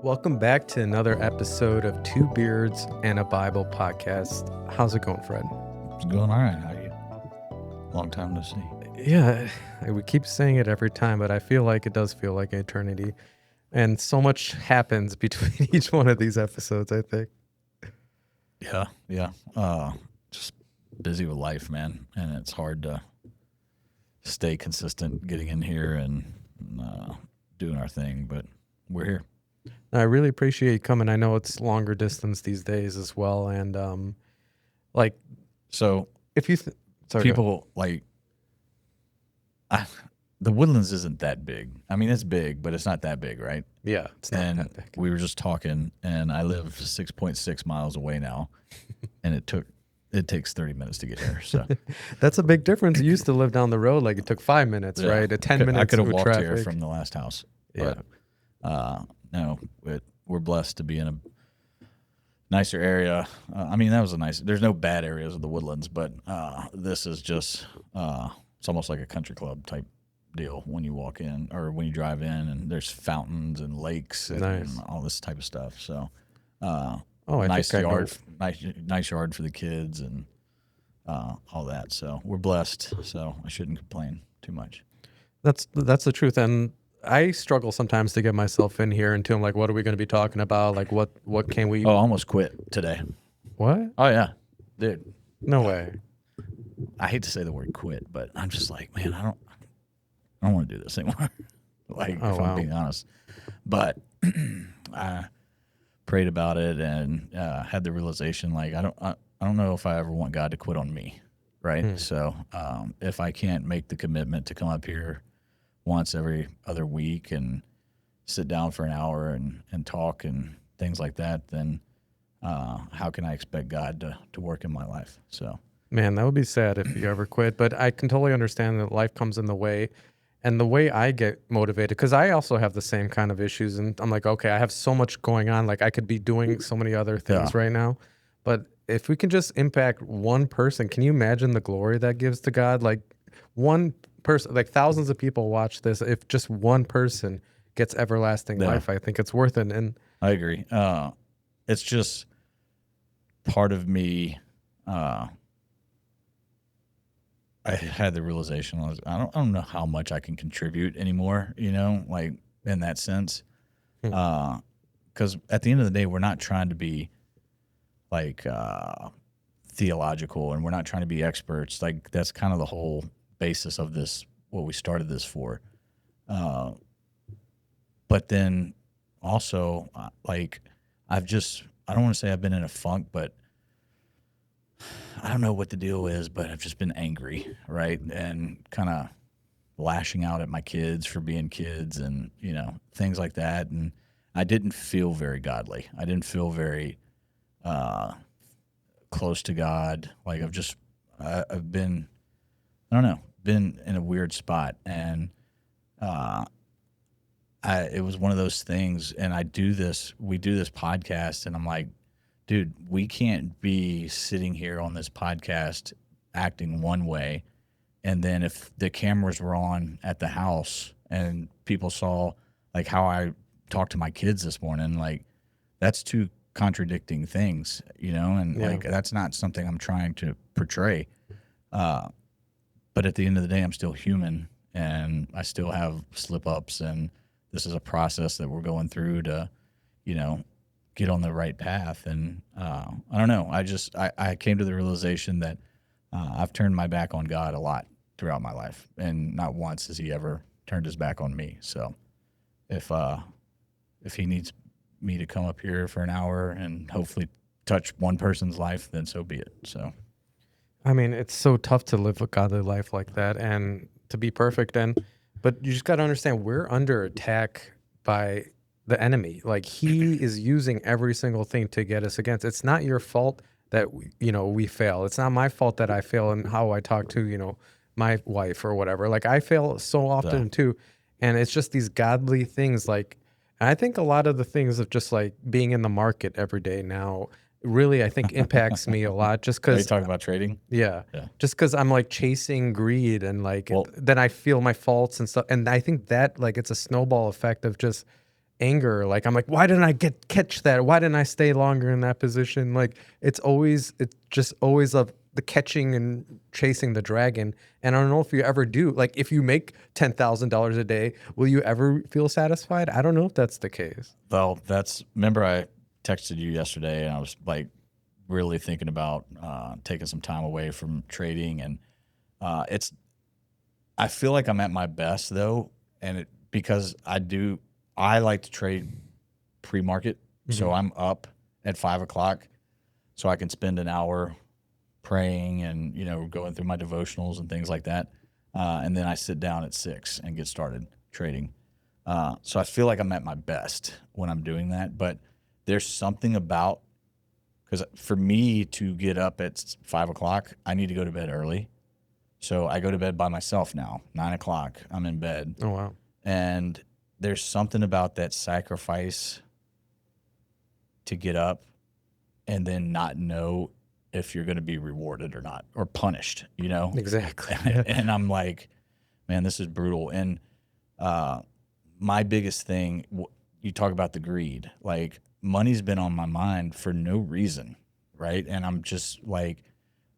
Welcome back to another episode of Two Beards and a Bible podcast. How's it going, Fred? It's going all right. How are you? Long time to see. Yeah, we keep saying it every time, but I feel like it does feel like an eternity. And so much happens between each one of these episodes, I think. Yeah. Just busy with life, man. And it's hard to stay consistent getting in here and doing our thing, but we're here. I really appreciate you coming. I know it's longer distance these days as well. And So if you sorry, go. people the Woodlands isn't that big. I mean, it's big, but it's not that big, right? Yeah, it's not And that big. we were just talking, and I live 6.6 miles away now, and it takes 30 minutes to get here. So That's a big difference. You used to live down the road, like it took 5 minutes, Yeah. right? 10 minutes I could have with walked traffic. here from the last house. Yeah. But, no, we're blessed to be in a nicer area. I mean, that was there's no bad areas of the Woodlands, but this is just, it's almost like a country club type deal when you walk in or when you drive in, and there's fountains and lakes and Nice. all this type of stuff. So, I nice think I know. yard, nice yard for the kids and all that. So we're blessed. So I shouldn't complain too much. That's the truth. And I struggle sometimes to get myself in here into like, what are we going to be talking about? Like, what can we? Oh, I almost quit today. What? Oh yeah, dude. No way. I hate to say the word quit, but I'm just like, man, I don't want to do this anymore. If I'm being honest. But I prayed about it and had the realization, like, I don't know if I ever want God to quit on me, right? So if I can't make the commitment to come up here once every other week and sit down for an hour and talk and things like that, then how can I expect God to work in my life? So. Man, that would be sad if you ever quit. But I can totally understand that life comes in the way. And the way I get motivated, because I also have the same kind of issues. And I'm like, okay, I have so much going on. Like, I could be doing so many other things right now. But if we can just impact one person, can you imagine the glory that gives to God? Like, one person, like thousands of people watch this. If just one person gets everlasting life, I think it's worth it. And I agree. It's just part of me. I had the realization I don't know how much I can contribute anymore, like in that sense. Because at the end of the day, we're not trying to be like theological, and we're not trying to be experts. Like, that's kind of the whole basis of this, what we started this for. But then also, like, I don't want to say I've been in a funk, but I don't know what the deal is, but I've just been angry, right? And kind of lashing out at my kids for being kids and, things like that. And I didn't feel very godly. I didn't feel very close to God. Like, I've been, I don't know, been in a weird spot. And it was one of those things. And we do this podcast, and I'm like, dude, we can't be sitting here on this podcast acting one way, and then if the cameras were on at the house and people saw like how I talked to my kids this morning, like, that's two contradicting things, and like, that's not something I'm trying to portray. But at the end of the day, I'm still human, and I still have slip ups, and this is a process that we're going through to, get on the right path. And I don't know. I came to the realization that I've turned my back on God a lot throughout my life, and not once has he ever turned his back on me. So if he needs me to come up here for an hour and hopefully touch one person's life, then so be it. So, I mean, it's so tough to live a godly life like that and to be perfect. But you just got to understand, we're under attack by the enemy. Like, he is using every single thing to get us against. It's not your fault that we fail. It's not my fault that I fail in how I talk to my wife or whatever. Like, I fail so often too, and it's just these godly things. Like, I think a lot of the things of just like being in the market every day now really, I think, impacts me a lot. Just because are you talking about trading? Yeah. Just because I'm like chasing greed, and like then I feel my faults and stuff, and I think that like it's a snowball effect of just anger. Like I'm like, why didn't I catch that? Why didn't I stay longer in that position? Like it's just always of the catching and chasing the dragon. And I don't know if you ever do. Like if you make $10,000 a day, will you ever feel satisfied? I don't know if that's the case. Well, remember I texted you yesterday and I was like really thinking about taking some time away from trading. And I feel like I'm at my best though. And because I like to trade pre-market. So I'm up at 5 o'clock so I can spend an hour praying and, going through my devotionals and things like that. And then I sit down at 6 and get started trading. So I feel like I'm at my best when I'm doing that. But there's something about, because for me to get up at 5 o'clock, I need to go to bed early. So I go to bed by myself now. 9 o'clock, I'm in bed. Oh, wow. And there's something about that sacrifice to get up and then not know if you're going to be rewarded or not, or punished, Exactly. And I'm like, man, this is brutal. And my biggest thing, you talk about the greed, like money's been on my mind for no reason, right? And I'm just like,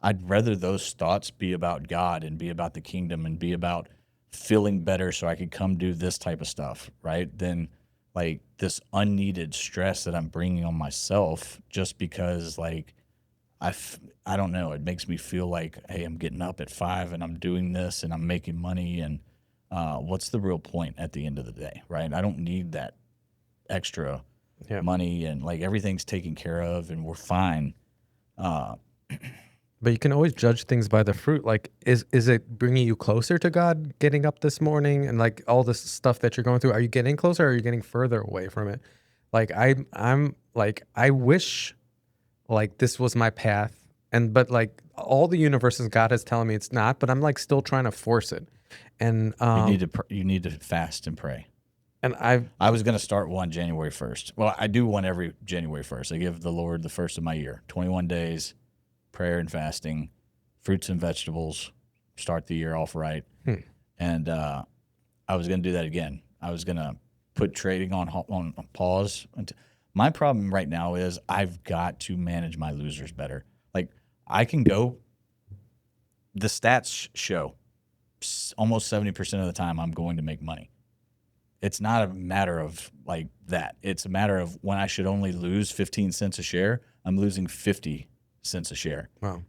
I'd rather those thoughts be about God and be about the kingdom and be about feeling better so I could come do this type of stuff, right? Than like this unneeded stress that I'm bringing on myself just because like I don't know, it makes me feel like, hey, I'm getting up at 5 and I'm doing this and I'm making money, and what's the real point at the end of the day, right? I don't need that extra money, and like everything's taken care of and we're fine. But you can always judge things by the fruit. Like, is it bringing you closer to God getting up this morning and like all this stuff that you're going through? Are you getting closer or are you getting further away from it? Like I'm like, I wish like this was my path. But like all the universes God is telling me it's not, but I'm like still trying to force it. And You need to fast and pray. and I was going to start one January 1st. Well, I do one every January 1st. I give the Lord the first of my year, 21 days, prayer and fasting, fruits and vegetables, start the year off right. And I was going to do that again. I was going to put trading on pause. My problem right now is I've got to manage my losers better. Like I can go, the stats show almost 70% of the time I'm going to make money. It's not a matter of like that. It's a matter of when I should only lose 15 cents a share, I'm losing 50 cents a share. wow.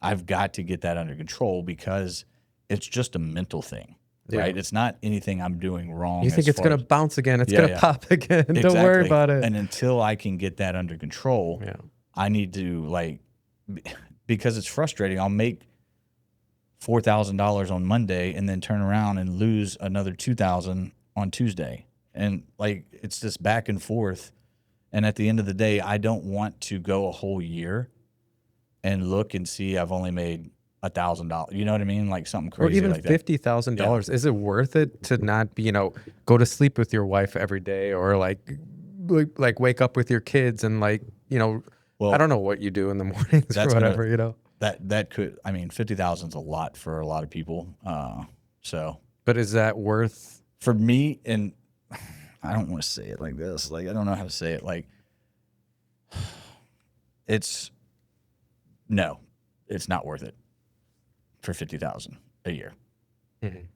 I've got to get that under control because it's just a mental thing, right? It's not anything I'm doing wrong. You think it's going to bounce again. It's going to pop again. Exactly. Don't worry about it. And until I can get that under control, I need to like, because it's frustrating. I'll make $4,000 on Monday and then turn around and lose another $2,000 on Tuesday. And like, it's just back and forth. And at the end of the day, I don't want to go a whole year and look and see I've only made $1,000. You know what I mean? Like something crazy, or even like $50,000. Is it worth it to not be, go to sleep with your wife every day, or like wake up with your kids and like, Well, I don't know what you do in the mornings or whatever, That could, I mean, 50,000 is a lot for a lot of people. But is that worth? For me, and I don't want to say it like this. Like I don't know how to say it. Like no, it's not worth it for 50,000 a year. Mm-hmm.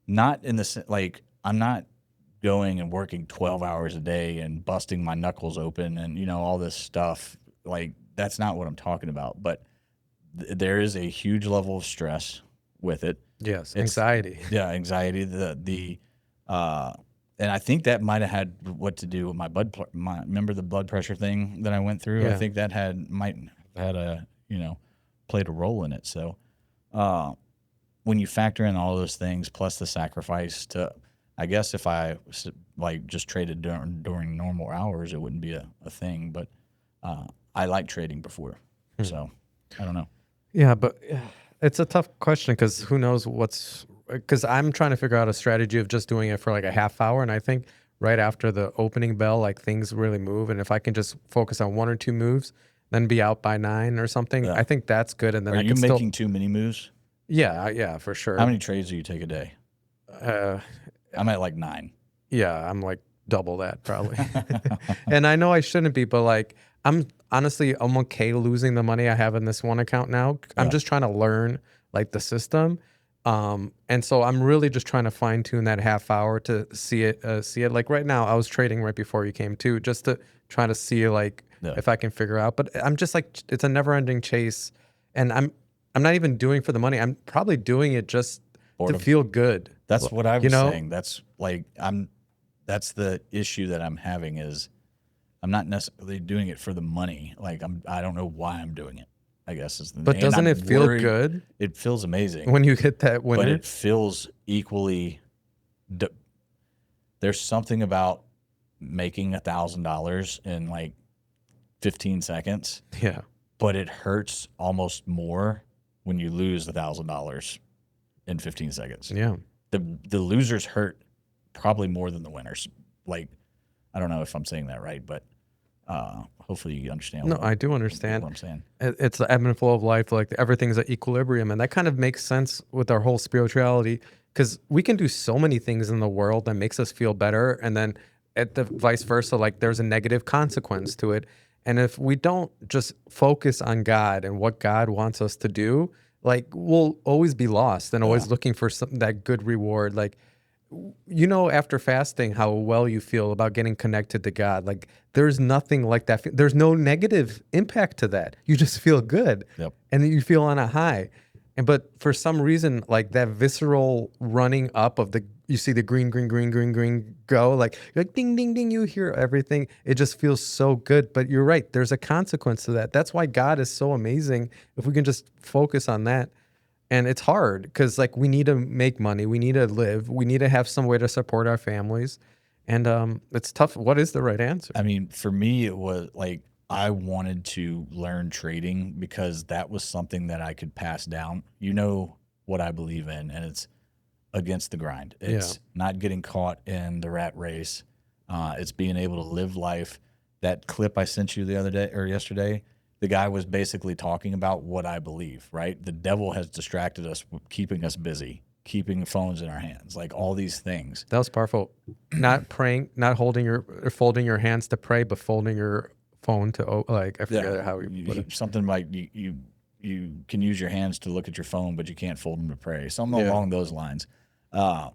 Not in the like I'm not going and working 12 hours a day and busting my knuckles open and all this stuff. Like that's not what I'm talking about. But there is a huge level of stress with it. Yes, anxiety. Yeah, anxiety. And I think that might have had what to do with my remember the blood pressure thing that I went through. Yeah. I think that might have had played a role in it. So when you factor in all those things plus the sacrifice to, I guess if I like just traded during normal hours, it wouldn't be a thing. But I like trading before, so I don't know. Yeah, but it's a tough question because who knows because I'm trying to figure out a strategy of just doing it for like a half hour. And I think right after the opening bell, like things really move. And if I can just focus on one or two moves, then be out by 9 or something, I think that's good. And then Are you making too many moves? Yeah, for sure. How many trades do you take a day? I'm at like 9. Yeah, I'm like double that probably. And I know I shouldn't be, but like I'm okay losing the money I have in this one account now. I'm Yeah. just trying to learn like the system. And so I'm really just trying to fine tune that half hour to see it. Like right now, I was trading right before you came too, just to try to see like Yeah. if I can figure out. But I'm just like it's a never ending chase, and I'm not even doing for the money. I'm probably doing it just to Boredom. feel good. That's what I You was know, saying. That's the issue that I'm having is I'm not necessarily doing it for the money. Like I don't know why I'm doing it. I guess is the, but and doesn't I'm it feel worried. good It feels amazing, when you hit that but winner? it feels equally. d- There's something about making $1,000 in like 15 seconds, Yeah, but it hurts almost more when you lose $1,000 in 15 seconds. yeah. The losers hurt probably more than the winners. Like I don't know if I'm saying that right, but hopefully you understand No, what I do understand. I'm saying. It's the ebb and flow of life. Like everything's at equilibrium, and that kind of makes sense with our whole spirituality because we can do so many things in the world that makes us feel better, and then at the vice versa, like there's a negative consequence to it. And if we don't just focus on God and what God wants us to do, like we'll always be lost and Yeah, always looking for some that good reward. Like you know, after fasting, how well you feel about getting connected to God. Like, there's nothing like that. There's no negative impact to that. You just feel good, yep, and then you feel on a high. And but for some reason, like that visceral running up of you see the green, green, green, green, green go, like you're like ding, ding, ding. You hear everything. It just feels so good. But you're right. There's a consequence to that. That's why God is so amazing. If we can just focus on that. And it's hard because like we need to make money, we need to live, we need to have some way to support our families, and it's tough. What is the right answer? I mean, for me, it was like I wanted to learn trading because that was something that I could pass down. You know what I believe in, and it's against the grind. Yeah, It's not getting caught in the rat race. It's being able to live life. That clip I sent you the other day or yesterday, the guy was basically talking about what I believe, right? The devil has distracted us, with keeping us busy, keeping phones in our hands, like all these things. that was powerful. Not praying, not holding your or folding your hands to pray, but folding your phone to like I Yeah, forget how you put it. something like you can use your hands to look at your phone, but you can't fold them to pray. Something Yeah, along those lines. Uh,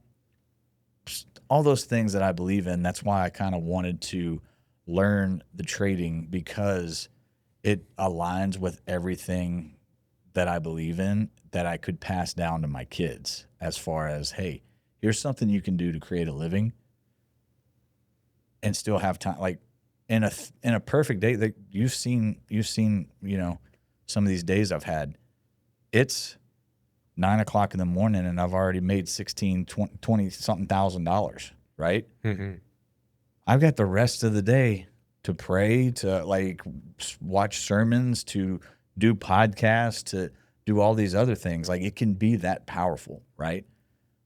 all those things that I believe in. That's why I kind of wanted to learn the trading because it aligns with everything that I believe in that I could pass down to my kids as far as, hey, here's something you can do to create a living and still have time. Like in a perfect day that you've seen, some of these days I've had, it's 9 o'clock in the morning and I've already made 16, 20 something $1,000, right? hmm I've got the rest of the day to pray, to like watch sermons, to do podcasts, to do all these other things. Like it can be that powerful, right?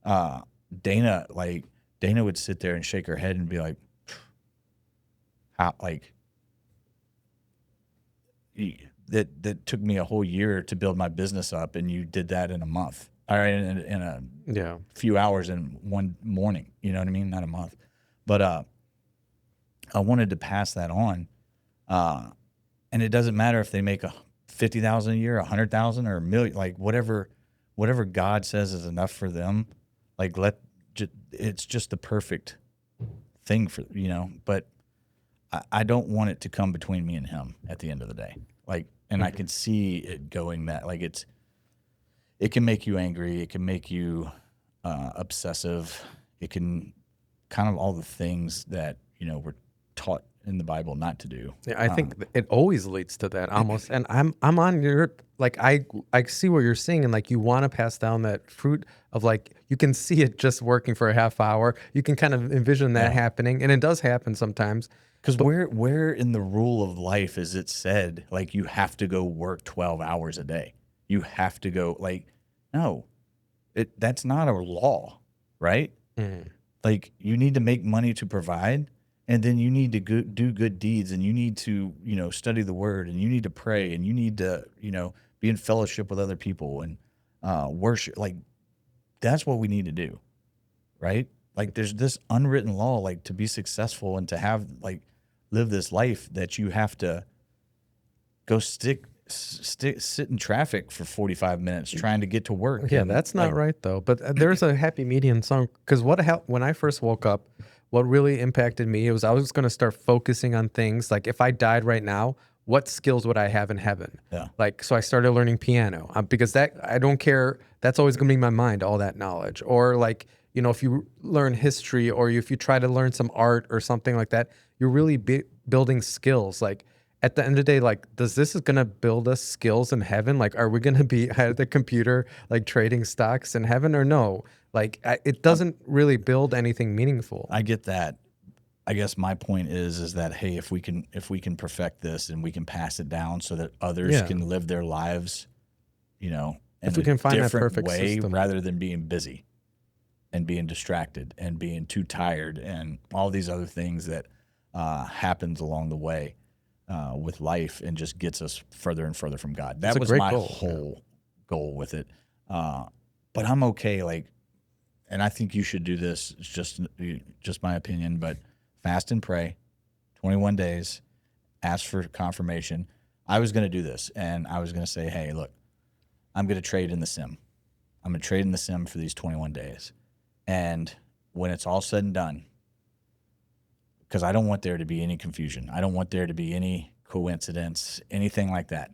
Uh, Dana, like Dana would sit there and shake her head and be like, how, like that took me a whole year to build my business up, and you did that in a month, or in a yeah, few hours in one morning. You know what I mean? Not a month, but I wanted to pass that on. Uh, and it doesn't matter if they make a 50,000 a year, 100,000, or a million, like whatever God says is enough for them. Like it's just the perfect thing for. But I don't want it to come between me and him at the end of the day. Like, and I hmm can see it going that like it can make you angry, it can make you obsessive, it can kind of all the things that we're taught in the Bible not to do. yeah. I think it always leads to that almost. And I'm on your like I see what you're saying, and like you want to pass down that fruit of like you can see it just working for a half hour. You can kind of envision that Yeah. happening, and it does happen sometimes. Because But where in the rule of life is it said like you have to go work 12 hours a day? You have to go like no, that's not a law, right? mm, Like you need to make money to provide, and then you need to do good deeds, and you need to study the word, and you need to pray, and you need to be in fellowship with other people and worship. Like that's what we need to do, right? Like there's this unwritten law, like to be successful and to have like live this life that you have to go sit in traffic for 45 minutes trying to get to work. Yeah, And that's not like, right though. But there's a happy median song because when I first woke up, what really impacted me was I was going to start focusing on things like if I died right now, what skills would I have in heaven? yeah, Like, so I started learning piano because that I don't care. That's always going to be in my mind, all that knowledge. Or like, if you learn history or if you try to learn some art or something like that, you're really building skills. Like at the end of the day, like, this is going to build us skills in heaven? Like, are we going to be at the computer, like trading stocks in heaven or no? Like, it doesn't really build anything meaningful. I get that. I guess my point is that, hey, if we can perfect this and we can pass it down so that others Yeah. can live their lives, in If we a can find that different perfect way system. rather than being busy and being distracted and being too tired and all these other things that happens along the way with life and just gets us further and further from God. That a was great my goal, whole goal with it. But I'm okay. Like, and I think you should do this. It's just my opinion, but fast and pray, 21 days, ask for confirmation. I was going to do this, and I was going to say, hey, look, I'm going to trade in the sim. I'm going to trade in the sim for these 21 days. And when it's all said and done, because I don't want there to be any confusion. I don't want there to be any coincidence, anything like that.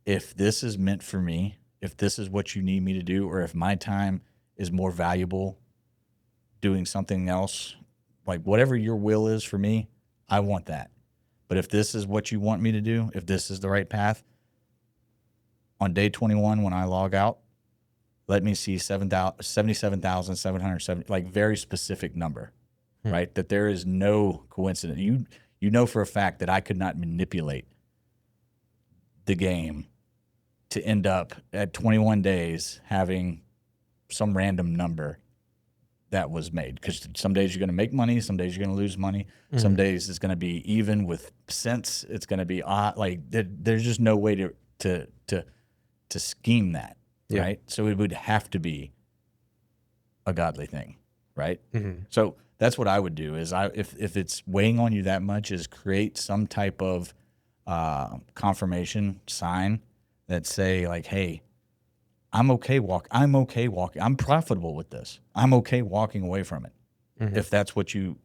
If this is meant for me, if this is what you need me to do, or if my time is more valuable doing something else, like whatever your will is for me, I want that. But if this is what you want me to do, if this is the right path, on day 21 when I log out, let me see 77,770, like very specific number, right? That there is no coincidence. You know for a fact that I could not manipulate the game to end up at 21 days having some random number that was made. Because some days you're going to make money, some days you're going to lose money, some days it's going to be even with cents. It's going to be odd. Like there's just no way to scheme that, Yeah. right? So it would have to be a godly thing, right? Mm-hmm. So that's what I would do. Is if it's weighing on you that much, is create some type of confirmation sign that say like, hey, I'm okay walking. I'm profitable with this. I'm okay walking away from it. If that's what you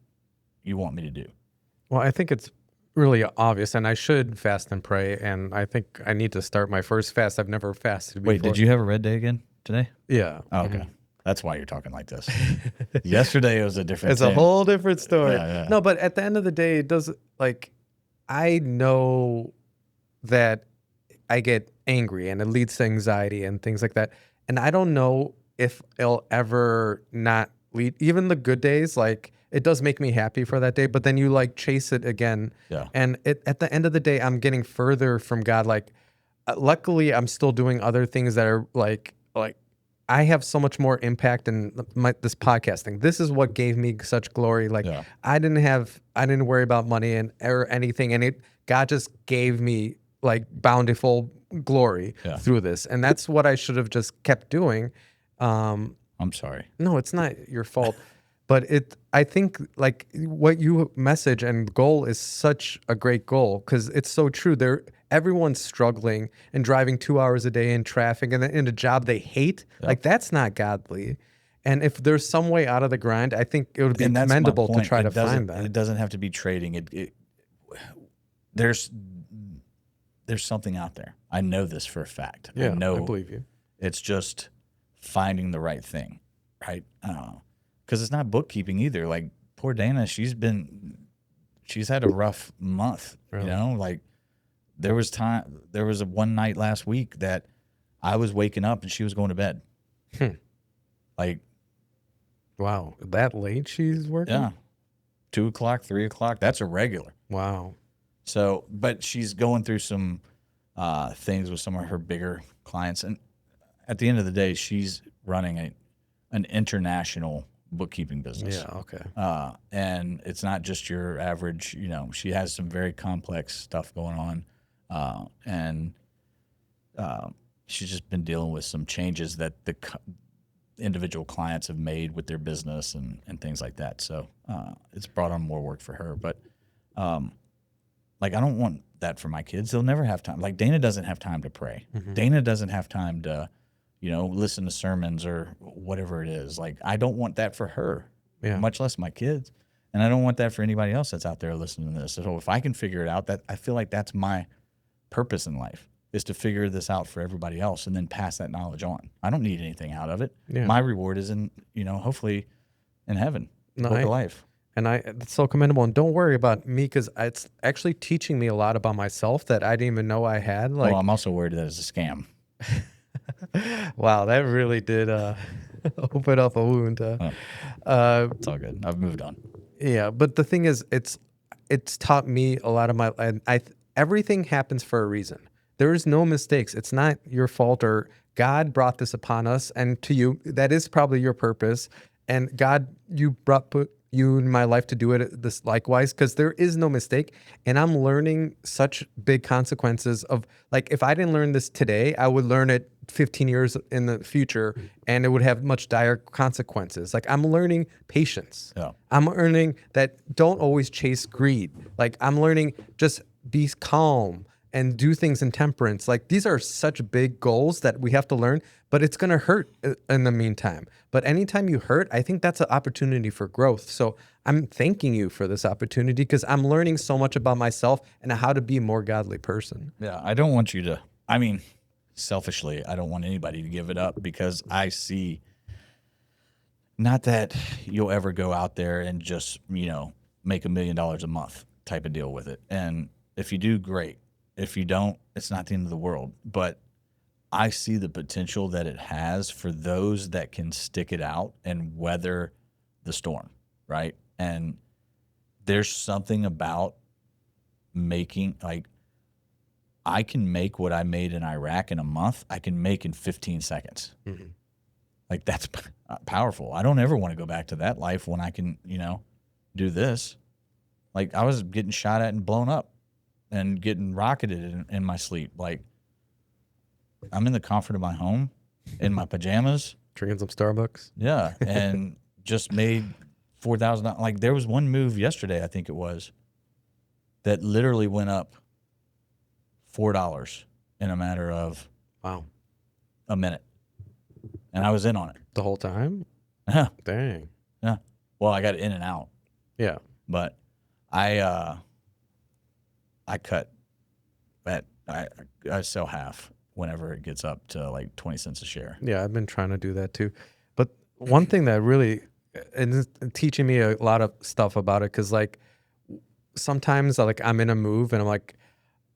want me to do. Well, I think it's really obvious, and I should fast and pray, and I think I need to start my first fast. I've never fasted before. Wait, did you have a red day again today? Yeah. Oh, okay. That's why you're talking like this. Yesterday was a different It's thing. a whole different story. Yeah. No, but at the end of the day, it does, like, I know that I get angry and it leads to anxiety and things like that. And I don't know if it'll ever not lead, even the good days, like it does make me happy for that day, but then you like chase it again. Yeah. And at the end of the day, I'm getting further from God. Like, luckily I'm still doing other things that are like I have so much more impact in this podcasting. This is what gave me such glory. Like Yeah. I didn't worry about money or anything. And God just gave me like bountiful glory through this. And that's what I should have just kept doing. I'm sorry. No, it's not your fault. But I think like what you message and goal is such a great goal because it's so true. Everyone's struggling and driving 2 hours a day in traffic and in a job they hate. Yep. Like that's not godly. And if there's some way out of the grind, I think it would be And that's my commendable to point. try to find that. It doesn't have to be trading. There's something out there. I know this for a fact. Yeah, I know I believe you. it's just finding the right thing, right? Because it's not bookkeeping either. Like poor Dana, she's had a rough month. Really? Like there was a one night last week that I was waking up and she was going to bed. Like, wow, that late she's working? yeah, 2 o'clock, 3 o'clock. That's a regular. Wow. So, but she's going through some things with some of her bigger clients, and at the end of the day, she's running an international bookkeeping business. Yeah. Okay. And it's not just your average. She has some very complex stuff going on, and she's just been dealing with some changes that individual clients have made with their business and things like that. So it's brought on more work for her. But like, I don't want that for my kids. They'll never have time. Like, Dana doesn't have time to pray. Dana doesn't have time to, listen to sermons or whatever it is. Like, I don't want that for her, much less my kids. And I don't want that for anybody else that's out there listening to this. So if I can figure it out, that I feel like that's my purpose in life, is to figure this out for everybody else and then pass that knowledge on. I don't need anything out of it. Yeah. My reward is in, hopefully in heaven, book of life. And it's so commendable. And don't worry about me, because it's actually teaching me a lot about myself that I didn't even know I had. Like, well, I'm also worried that it's a scam. Wow, that really did open up a wound. It's all good. I've moved on. Yeah, but the thing is, it's taught me a lot of everything happens for a reason. There is no mistakes. It's not your fault, or God brought this upon us, and to you, that is probably your purpose. And God, put you in my life to do it this likewise, because there is no mistake. And I'm learning such big consequences of, like, if I didn't learn this today, I would learn it 15 years in the future, and it would have much dire consequences. Like, I'm learning patience. Yeah. I'm learning that don't always chase greed. Like, I'm learning just be calm and do things in temperance. Like, these are such big goals that we have to learn, but it's going to hurt in the meantime. But anytime you hurt, I think that's an opportunity for growth. So I'm thanking you for this opportunity, because I'm learning so much about myself and how to be a more godly person. Yeah. I don't want you to, selfishly, I don't want anybody to give it up, because I see, not that you'll ever go out there and just, make $1 million a month type of deal with it. And if you do, great. If you don't, it's not the end of the world. But I see the potential that it has for those that can stick it out and weather the storm, right? And there's something about making, like, I can make what I made in Iraq in a month, I can make in 15 seconds. Mm-hmm. Like, that's powerful. I don't ever want to go back to that life when I can, do this. Like, I was getting shot at and blown up and getting rocketed in my sleep. Like, I'm in the comfort of my home, in my pajamas. Drinking some Starbucks. Yeah, and just made $4,000. Like, there was one move yesterday, I think it was, that literally went up $4 in a matter of a minute, and I was in on it the whole time. Yeah, dang. Yeah. Well, I got in and out. Yeah, but I cut that. I sell half whenever it gets up to like 20 cents a share. Yeah, I've been trying to do that too. But one thing that really and teaching me a lot of stuff about it, because like sometimes like I'm in a move and I'm like,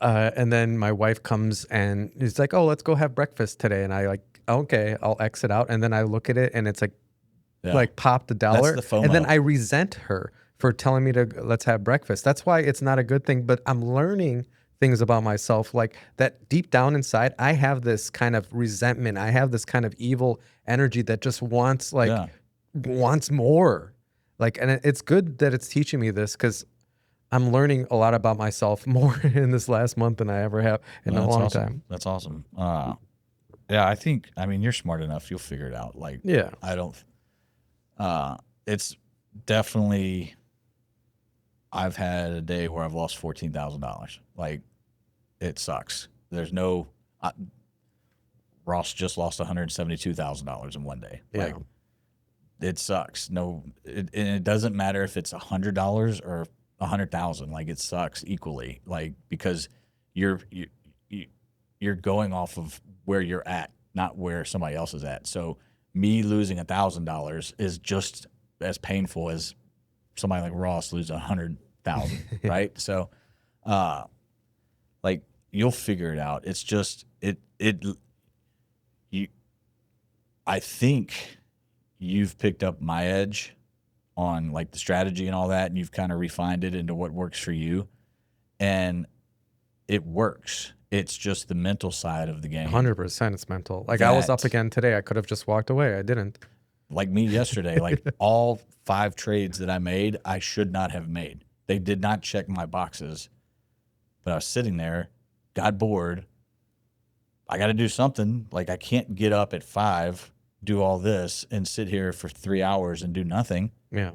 and then my wife comes and is like, "Oh, let's go have breakfast today," and I like, okay, I'll exit out, and then I look at it and it's like pop the dollar, That's the FOMO. And then I resent her for telling me to let's have breakfast. That's why it's not a good thing. But I'm learning things about myself, like that deep down inside, I have this kind of resentment. I have this kind of evil energy that just wants wants more. Like, and it's good that it's teaching me this, because I'm learning a lot about myself more in this last month than I ever have in a long time. That's awesome. Yeah, I think, you're smart enough. You'll figure it out. Like, yeah, I don't, it's definitely, I've had a day where I've lost $14,000. Like, it sucks. There's no, Ross just lost $172,000 in one day. Yeah. Like, it sucks. No, and it doesn't matter if it's $100 or 100,000. Like, it sucks equally. Like, because you're going off of where you're at, not where somebody else is at. So me losing $1,000 is just as painful as somebody like Ross losing 100,000, right? So, like, you'll figure it out. It's just I think you've picked up my edge on like the strategy and all that, and you've kind of refined it into what works for you, and it works. It's just the mental side of the game. 100% it's mental. Like, I was up again today. I could have just walked away. I didn't. Like me yesterday, like all 5 trades that I made, I should not have made. They did not check my boxes, but I was sitting there, got bored. I got to do something. Like, I can't get up at 5 do all this and sit here for 3 hours and do nothing. Yeah.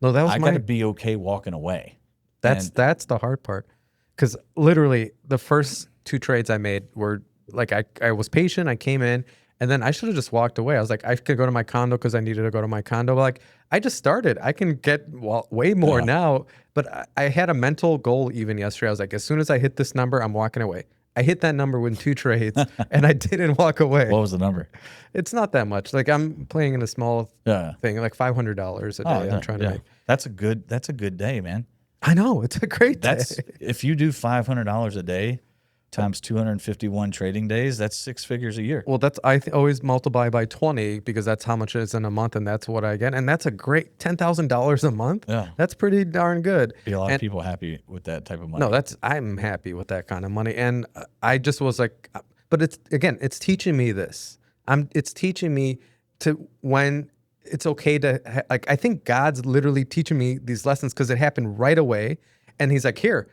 No, that was I got to my. be okay walking away. That's the hard part, because literally the first two trades I made were like I was patient. I came in, and then I should have just walked away. I was like, I could go to my condo because I needed to go to my condo. But like I just started. I can get way more now. But I had a mental goal even yesterday. I was like, as soon as I hit this number, I'm walking away. I hit that number with two trades, and I didn't walk away. What was the number? It's not that much. Like I'm playing in a small thing, like $500 a day. I'm trying to make. That's a good day, man. I know, it's a great day. If you do $500 a day times 251 trading days, that's 6 figures a year. Well, that's always multiply by 20 because that's how much it is in a month, and that's what I get. And that's a great $10,000 a month. Yeah, that's pretty darn good. Be a lot of people happy with that type of money. No, I'm happy with that kind of money, and I just was like, but it's teaching me this. It's teaching me to when it's okay to like. I think God's literally teaching me these lessons because it happened right away, and He's like, here,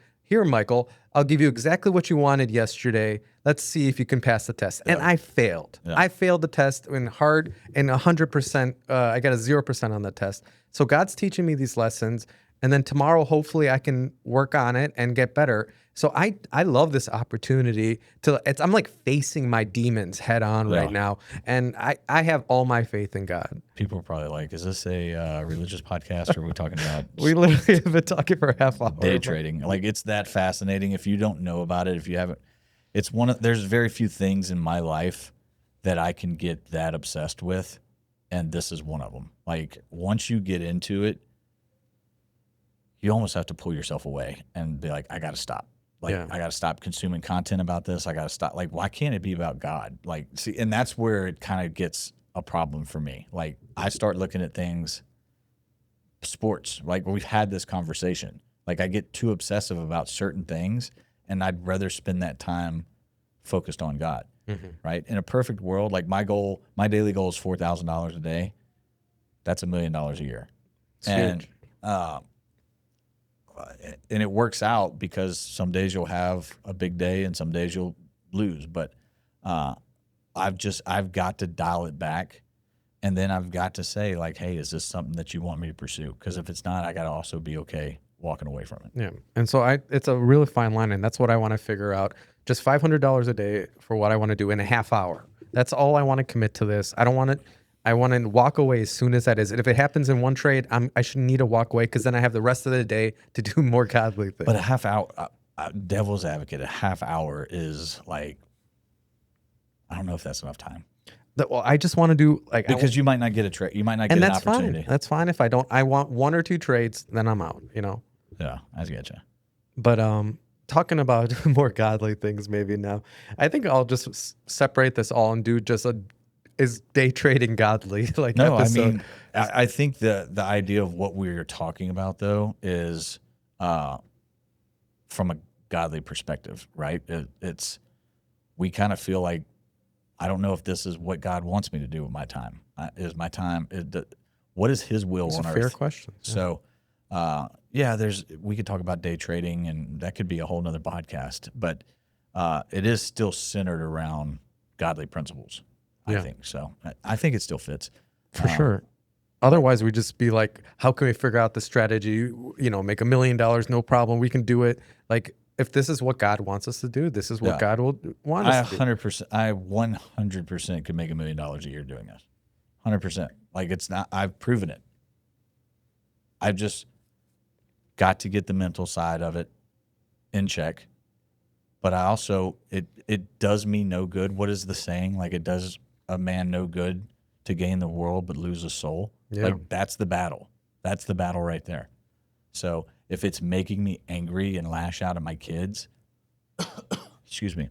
Michael, I'll give you exactly what you wanted yesterday. Let's see if you can pass the test. And I failed. I failed the test in hard and 100%. I got a 0% on the test. So God's teaching me these lessons. And then tomorrow, hopefully I can work on it and get better. So I love this opportunity I'm like facing my demons head on right now. And I have all my faith in God. People are probably like, is this a religious podcast or are we talking about? We literally have been talking for a half hour. Day trading. Like it's that fascinating. If you don't know about it, if you haven't, there's very few things in my life that I can get that obsessed with. And this is one of them. Like once you get into it, you almost have to pull yourself away and be like, I got to stop. Like, I got to stop consuming content about this. I got to stop. Like, why can't it be about God? Like, see, and that's where it kind of gets a problem for me. Like, I start looking at things, sports, like we've had this conversation. Like, I get too obsessive about certain things, and I'd rather spend that time focused on God, right? In a perfect world, like my daily goal is $4,000 a day. That's $1 million a year. And it works out because some days you'll have a big day and some days you'll lose. But I've got to dial it back, and then I've got to say like, hey, is this something that you want me to pursue? Because if it's not, I got to also be okay walking away from it. Yeah. And so it's a really fine line, and that's what I want to figure out. Just $500 a day for what I want to do in a half hour. That's all I want to commit to this. I want to walk away as soon as that is. And if it happens in one trade, I should need to walk away because then I have the rest of the day to do more godly things. But a half hour, devil's advocate, a half hour is like, I don't know if that's enough time. Well, I just want to do like because you might not get a trade. You might not get an opportunity. Fine. That's fine if I don't. I want one or two trades, then I'm out. Yeah, I get you. But talking about more godly things, maybe now. I think I'll just separate this all and do just is day trading godly? Like no, episode. I mean, I think the idea of what we're talking about though is from a godly perspective, right? It's we kind of feel like I don't know if this is what God wants me to do with my time. Is my time? What is His will on earth? Fair question. Yeah. So, we could talk about day trading, and that could be a whole nother podcast. But it is still centered around godly principles. I think so. I think it still fits for sure. Otherwise, we'd just be like, how can we figure out the strategy? Make $1 million, no problem. We can do it. Like, if this is what God wants us to do, this is what God will want us to do. I 100% could make $1 million a year doing this. 100%. Like it's not. I've proven it. I've just got to get the mental side of it in check. But I also it does me no good. What is the saying? Like it does a man no good to gain the world but lose his soul. Yeah. Like that's the battle. That's the battle right there. So if it's making me angry and lash out at my kids, excuse me,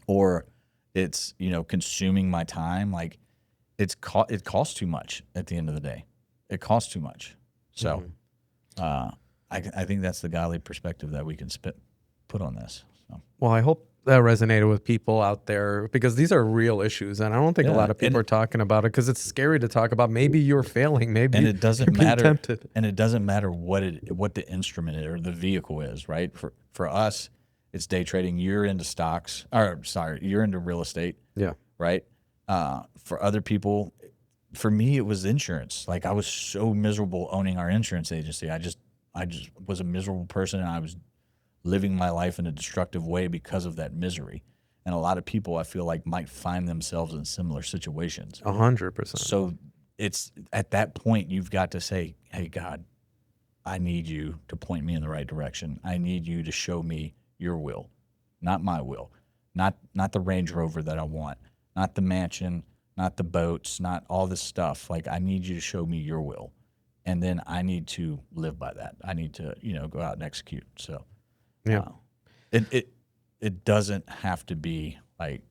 or it's consuming my time, like it costs too much at the end of the day. It costs too much. So I think that's the godly perspective that we can put on this. So. Well, I hope that resonated with people out there because these are real issues, and I don't think a lot of people are talking about it because it's scary to talk about. Maybe you're failing, maybe, and it doesn't matter. Tempted. And it doesn't matter what the instrument is or the vehicle is, right? For us, it's day trading. You're into stocks, you're into real estate, yeah, right? For other people, for me, it was insurance. Like I was so miserable owning our insurance agency. I just was a miserable person, and I was living my life in a destructive way because of that misery. And a lot of people, I feel like, might find themselves in similar situations. 100%. So it's at that point you've got to say, "Hey, God, I need you to point me in the right direction. I need you to show me your will, not my will, not the Range Rover that I want, not the mansion, not the boats, not all this stuff. Like I need you to show me your will, and then I need to live by that. I need to, go out and execute." So, Yeah. it doesn't have to be like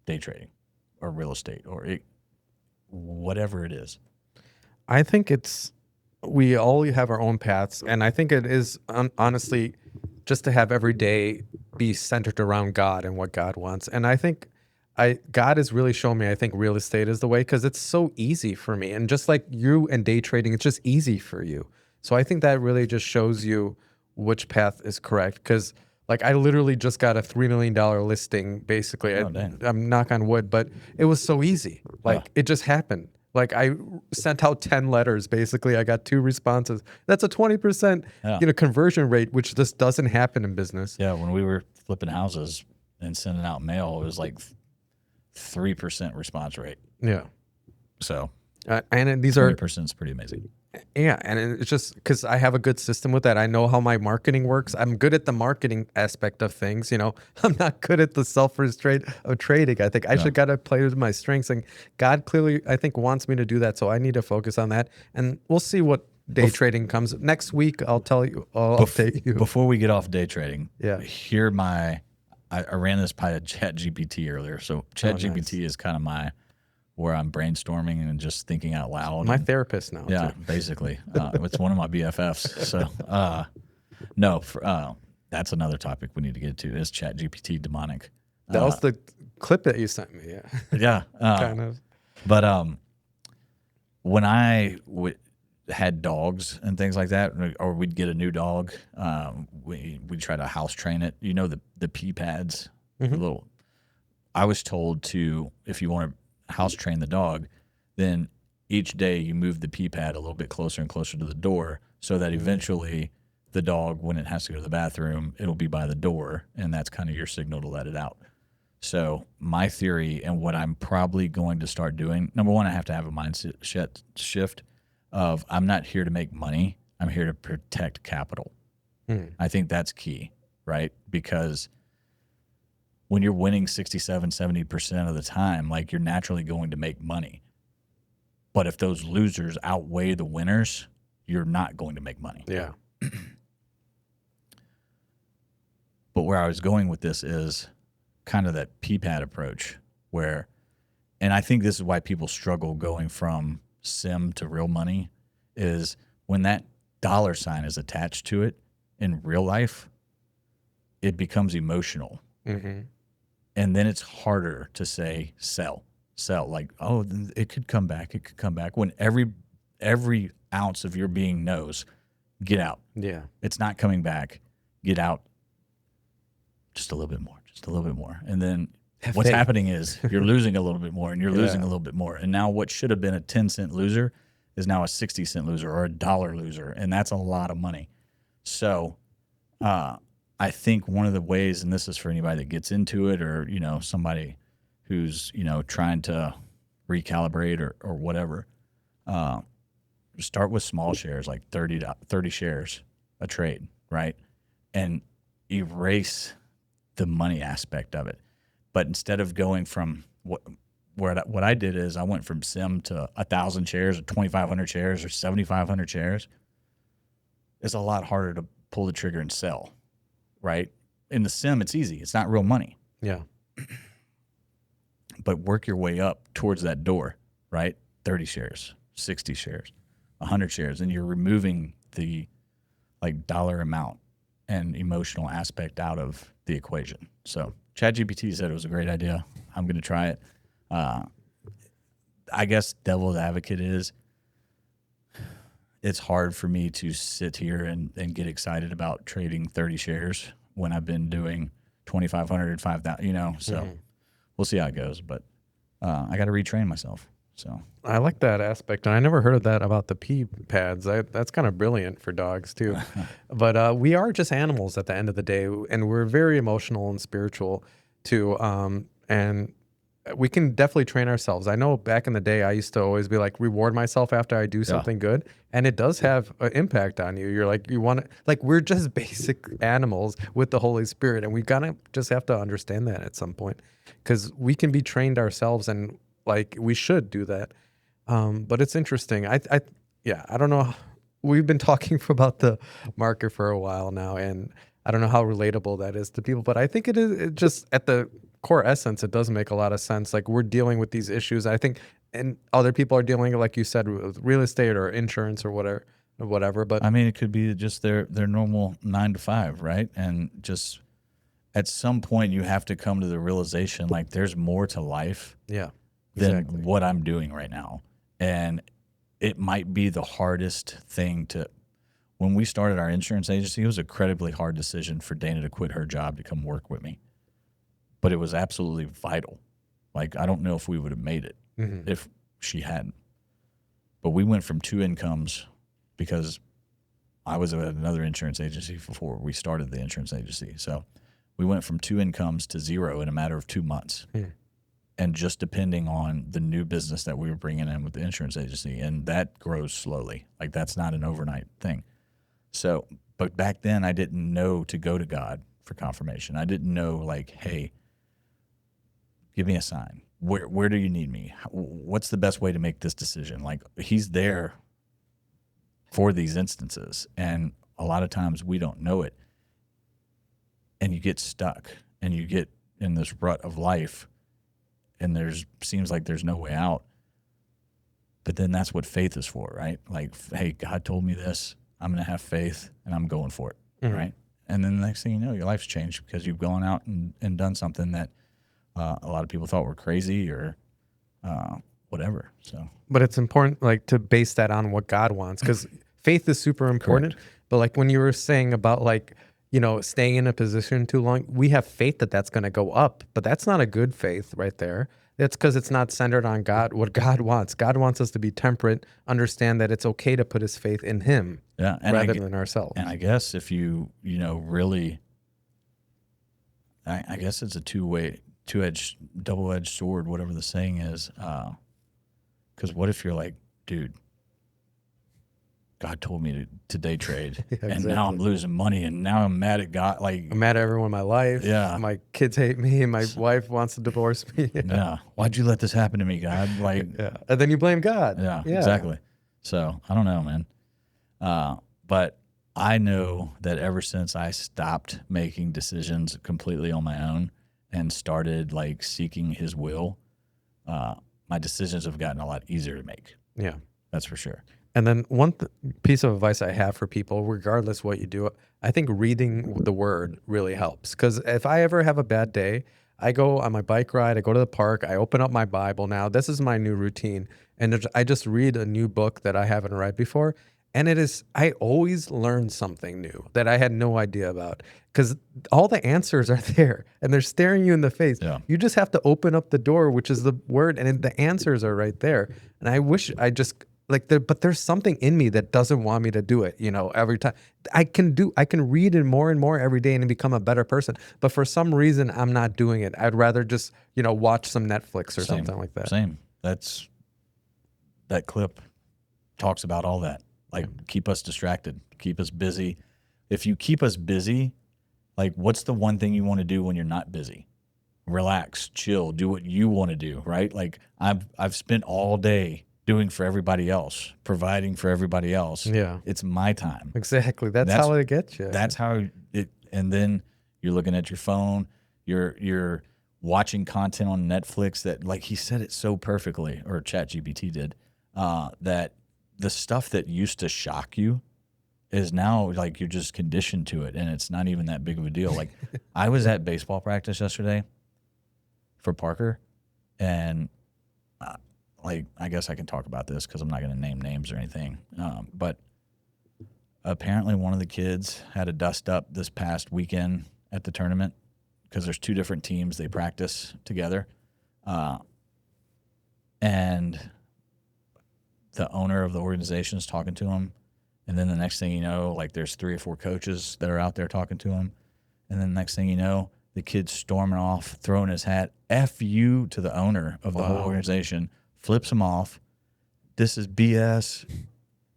day trading or real estate or whatever it is. I think we all have our own paths. And I think it is honestly just to have every day be centered around God and what God wants. And I think God has really shown me, I think real estate is the way because it's so easy for me. And just like you and day trading, it's just easy for you. So I think that really just shows you which path is correct. Because like I literally just got a $3 million listing, basically. Oh, dang. I'm knock on wood, but it was so easy. Like it just happened. Like I sent out 10 letters, basically. I got 2 responses. That's a 20%, conversion rate, which just doesn't happen in business. Yeah, when we were flipping houses and sending out mail, it was like 3% response rate. Yeah. So, and these are 20% is pretty amazing. Yeah, and it's just because I have a good system with that. I know how my marketing works. I'm good at the marketing aspect of things. I'm not good at the self-restraint of trading. I think I should gotta play with my strengths, and God clearly, I think, wants me to do that. So I need to focus on that, and we'll see what day trading comes next week. I'll tell you. I'll update you before we get off day trading. Yeah, I ran this by ChatGPT earlier. So ChatGPT is kind of where I'm brainstorming and just thinking out loud. My therapist now. Yeah, too. basically. It's one of my BFFs. So, no, that's another topic we need to get to. Is ChatGPT demonic? That was the clip that you sent me. Yeah. Yeah. Kind of. But when I had dogs and things like that, or we'd get a new dog, we'd try to house train it. The pee pads, I was told to, if you want to house train the dog, then each day you move the pee pad a little bit closer and closer to the door so that eventually the dog, when it has to go to the bathroom, it'll be by the door, and that's kind of your signal to let it out. So my theory and what I'm probably going to start doing, number one, I have to have a mindset shift of I'm not here to make money. I'm here to protect capital. I think that's key, right? Because when you're winning 67, 70% of the time, like you're naturally going to make money. But if those losers outweigh the winners, you're not going to make money. Yeah. But where I was going with this is kind of that pad approach and I think this is why people struggle going from sim to real money, is when that dollar sign is attached to it in real life, it becomes emotional. Mm-hmm. And then it's harder to say sell. Like, oh, it could come back. It could come back. When every ounce of your being knows, get out. Yeah. It's not coming back. Get out. Just a little bit more. Just a little bit more. And then what's happening is you're losing a little bit more, and you're losing a little bit more. And now what should have been a 10-cent loser is now a 60-cent loser or a $1 loser. And that's a lot of money. So, I think one of the ways, and this is for anybody that gets into it, or somebody who's trying to recalibrate or whatever, start with small shares, like 30 shares a trade, right? And erase the money aspect of it. But instead of going from what I did is I went from sim to 1,000 shares or 2,500 shares or 7,500 shares. It's a lot harder to pull the trigger and sell. Right? In the sim, it's easy. It's not real money. Yeah. But work your way up towards that door, right? 30 shares, 60 shares, 100 shares, and you're removing the dollar amount and emotional aspect out of the equation. So ChatGPT said it was a great idea. I'm going to try it. I guess devil's advocate is it's hard for me to sit here and get excited about trading 30 shares when I've been doing 2,500 and 5,000, so we'll see how it goes. But I got to retrain myself. So I like that aspect, and I never heard of that about the pee pads. That's kind of brilliant for dogs too. But we are just animals at the end of the day, and we're very emotional and spiritual too. And we can definitely train ourselves. I know back in the day, I used to always be like reward myself after I do something good, and it does have an impact on you. You're like you want to like we're just basic animals with the Holy Spirit, and we gotta just have to understand that at some point, because we can be trained ourselves, and like we should do that. But it's interesting. Yeah, I don't know. We've been talking for about the marker for a while now, and I don't know how relatable that is to people, but I think it is. It just at the core essence, it does make a lot of sense. Like we're dealing with these issues. I think, and other people are dealing, like you said, with real estate or insurance or whatever. But I mean, it could be just their normal 9 to 5, right? And just at some point, you have to come to the realization like there's more to life yeah, than exactly. what I'm doing right now, and it might be the hardest thing to. When we started our insurance agency, it was an incredibly hard decision for Dana to quit her job to come work with me, but it was absolutely vital. Like I don't know if we would have made it if she hadn't. But we went from 2 incomes because I was at another insurance agency before we started the insurance agency. So we went from 2 incomes to 0 in a matter of 2 months. And just depending on the new business that we were bringing in with the insurance agency. And that grows slowly. Like that's not an overnight thing. So, but back then I didn't know to go to God for confirmation. I didn't know like, hey, give me a sign. Where do you need me? What's the best way to make this decision? Like he's there for these instances. And a lot of times we don't know it. And you get stuck and you get in this rut of life and seems like there's no way out. But then that's what faith is for, right? Like, hey, God told me this. I'm going to have faith and I'm going for it, right? And then the next thing you know, your life's changed because you've gone out and done something that a lot of people thought were crazy or whatever. So, but it's important like to base that on what God wants, because faith is super important. Correct. But like when you were saying about like, staying in a position too long, we have faith that that's going to go up, but that's not a good faith right there. It's because it's not centered on God, what God wants. God wants us to be temperate, understand that it's okay to put his faith in him rather than ourselves. And I guess if you really, I guess it's a double-edged sword, whatever the saying is. Because what if you're like, dude, God told me to day trade, and now I'm losing money, and now I'm mad at God. Like I'm mad at everyone in my life. Yeah. My kids hate me, and my wife wants to divorce me. Yeah. Why'd you let this happen to me, God? Like, yeah. And then you blame God. Yeah, exactly. So I don't know, man. But I know that ever since I stopped making decisions completely on my own and started like seeking his will, my decisions have gotten a lot easier to make. Yeah. That's for sure. And then one piece of advice I have for people, regardless what you do, I think reading the word really helps. Because if I ever have a bad day, I go on my bike ride, I go to the park, I open up my Bible now. This is my new routine. And I just read a new book that I haven't read before. And I always learn something new that I had no idea about, because all the answers are there and they're staring you in the face. Yeah. You just have to open up the door, which is the word, and the answers are right there. And I wish I just but there's something in me that doesn't want me to do it. Every time I can read it more and more every day and become a better person. But for some reason, I'm not doing it. I'd rather just, watch some Netflix or something like that. Same. That clip talks about all that. Like, keep us distracted, keep us busy. If you keep us busy, like, what's the one thing you want to do when you're not busy? Relax, chill, do what you want to do, right? Like, I've spent all day doing for everybody else, providing for everybody else. Yeah. It's my time. Exactly. That's how it gets you. That's how it, and then you're looking at your phone, you're watching content on Netflix that, like he said it so perfectly, or ChatGPT did, that the stuff that used to shock you is now like you're just conditioned to it, and it's not even that big of a deal. Like I was at baseball practice yesterday for Parker, and like I guess I can talk about this because I'm not going to name names or anything, but apparently one of the kids had a dust up this past weekend at the tournament because there's 2 different teams, they practice together. and the owner of the organization is talking to him. And then the next thing you know, like there's 3 or 4 coaches that are out there talking to him. And then the next thing you know, the kid's storming off, throwing his hat, F you to the owner of the whole organization, flips him off. This is BS,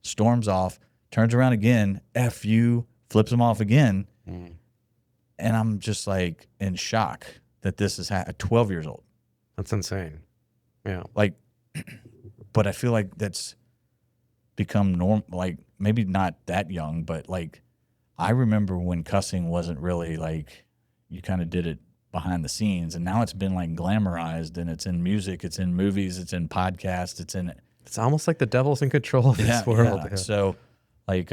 storms off, turns around again, F you, flips him off again. And I'm just like in shock that this is 12 years old. That's insane. Yeah. Like, but I feel like that's become normal. Like maybe not that young, but like I remember when cussing wasn't really like you kind of did it behind the scenes, and now it's been like glamorized, and it's in music, it's in movies, it's in podcasts, It's almost like the devil's in control of this world. Yeah. So like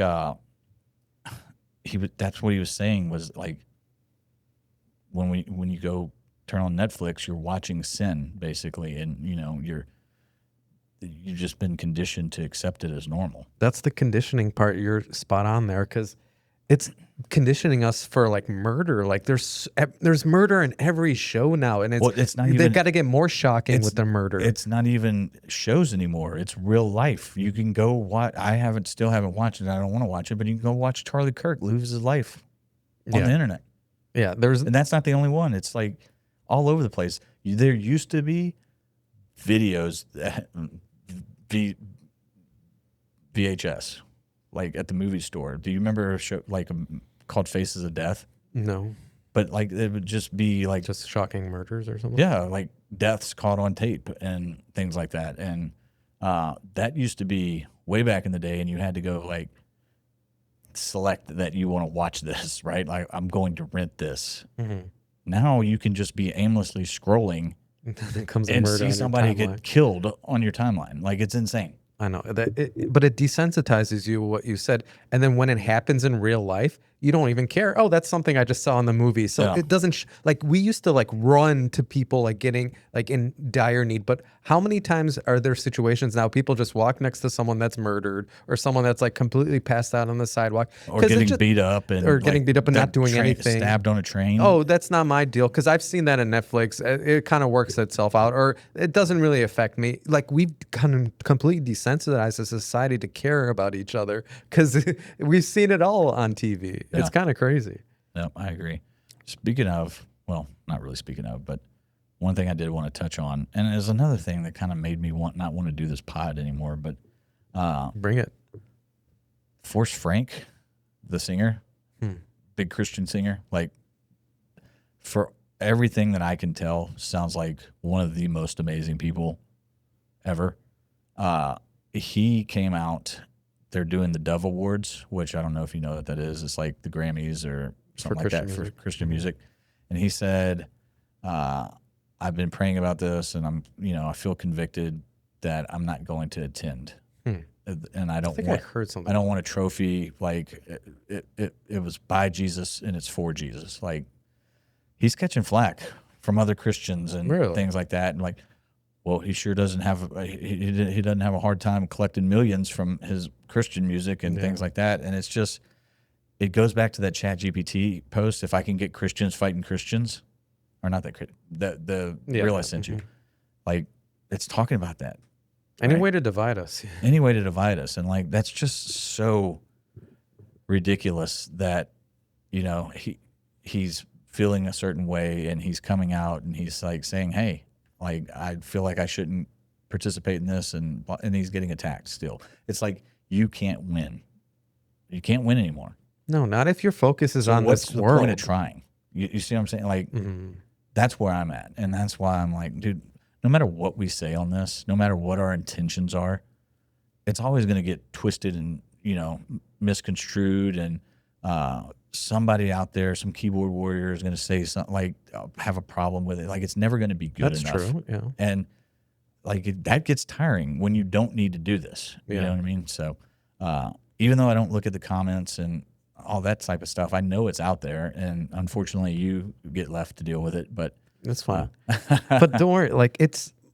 that's what he was saying was like when you go turn on Netflix, you're watching sin basically, and you've just been conditioned to accept it as normal. That's the conditioning part. You're spot on there, because it's conditioning us for like murder. Like there's murder in every show now, and it's not even, they've got to get more shocking with the murder. It's not even shows anymore. It's real life. You can go watch. Still haven't watched it. I don't want to watch it, but you can go watch Charlie Kirk lose his life on the internet. Yeah, and that's not the only one. It's like all over the place. There used to be videos that VHS, like at the movie store. Do you remember a show like called Faces of Death? No. But like it would just be like just shocking murders or something. Yeah, like deaths caught on tape and things like that. And that used to be way back in the day, and you had to go like select that you want to watch this, right? Like I'm going to rent this. Mm-hmm. Now you can just be aimlessly scrolling and see somebody get killed on your timeline. Like it's insane. I know but it desensitizes you, what you said, and then when it happens in real life, you don't even care. Oh, that's something I just saw in the movie. So it doesn't like we used to like run to people like getting like in dire need. But how many times are there situations now people just walk next to someone that's murdered or someone that's like completely passed out on the sidewalk or getting beat up and not doing anything, stabbed on a train? Oh, that's not my deal, because I've seen that on Netflix. It kind of works itself out, or it doesn't really affect me. Like we've kind of completely desensitized the society to care about each other because we've seen it all on TV. It's kind of crazy. No, I agree. Speaking of, well, not really speaking of, but one thing I did want to touch on, and there's another thing that kind of made me not want to do this pod anymore, but bring it. Forrest Frank, the singer, big Christian singer, like for everything that I can tell, sounds like one of the most amazing people ever. He came out. They're doing the Dove Awards, which I don't know if you know what that is. It's like the Grammys or something like that for Christian music. And he said, I've been praying about this, and I feel convicted that I'm not going to attend. And I think I heard something. I don't want a trophy. Like it was by Jesus and it's for Jesus. Like he's catching flack from other Christians and things like that. And like, well, he sure doesn't have he doesn't have a hard time collecting millions from his Christian music and things like that. And it's just, it goes back to that ChatGPT post. If I can get Christians fighting Christians, or not that the reel I sent you, like it's talking about that. Any way to divide us. Any way to divide us, and like that's just so ridiculous that he's feeling a certain way and he's coming out and he's like saying, hey, like, I feel like I shouldn't participate in this, and he's getting attacked still. It's like, you can't win. You can't win anymore. No, not if your focus is on this world. What's the point of trying? You see what I'm saying? Like, that's where I'm at. And that's why I'm like, dude, no matter what we say on this, no matter what our intentions are, it's always going to get twisted and, misconstrued, and somebody out there, some keyboard warrior is going to say something like, have a problem with it. Like, it's never going to be good enough. That's true, yeah. And like that gets tiring when you don't need to do this. You know what I mean? So even though I don't look at the comments and all that type of stuff, I know it's out there, and unfortunately you get left to deal with it, but that's fine. But don't worry, like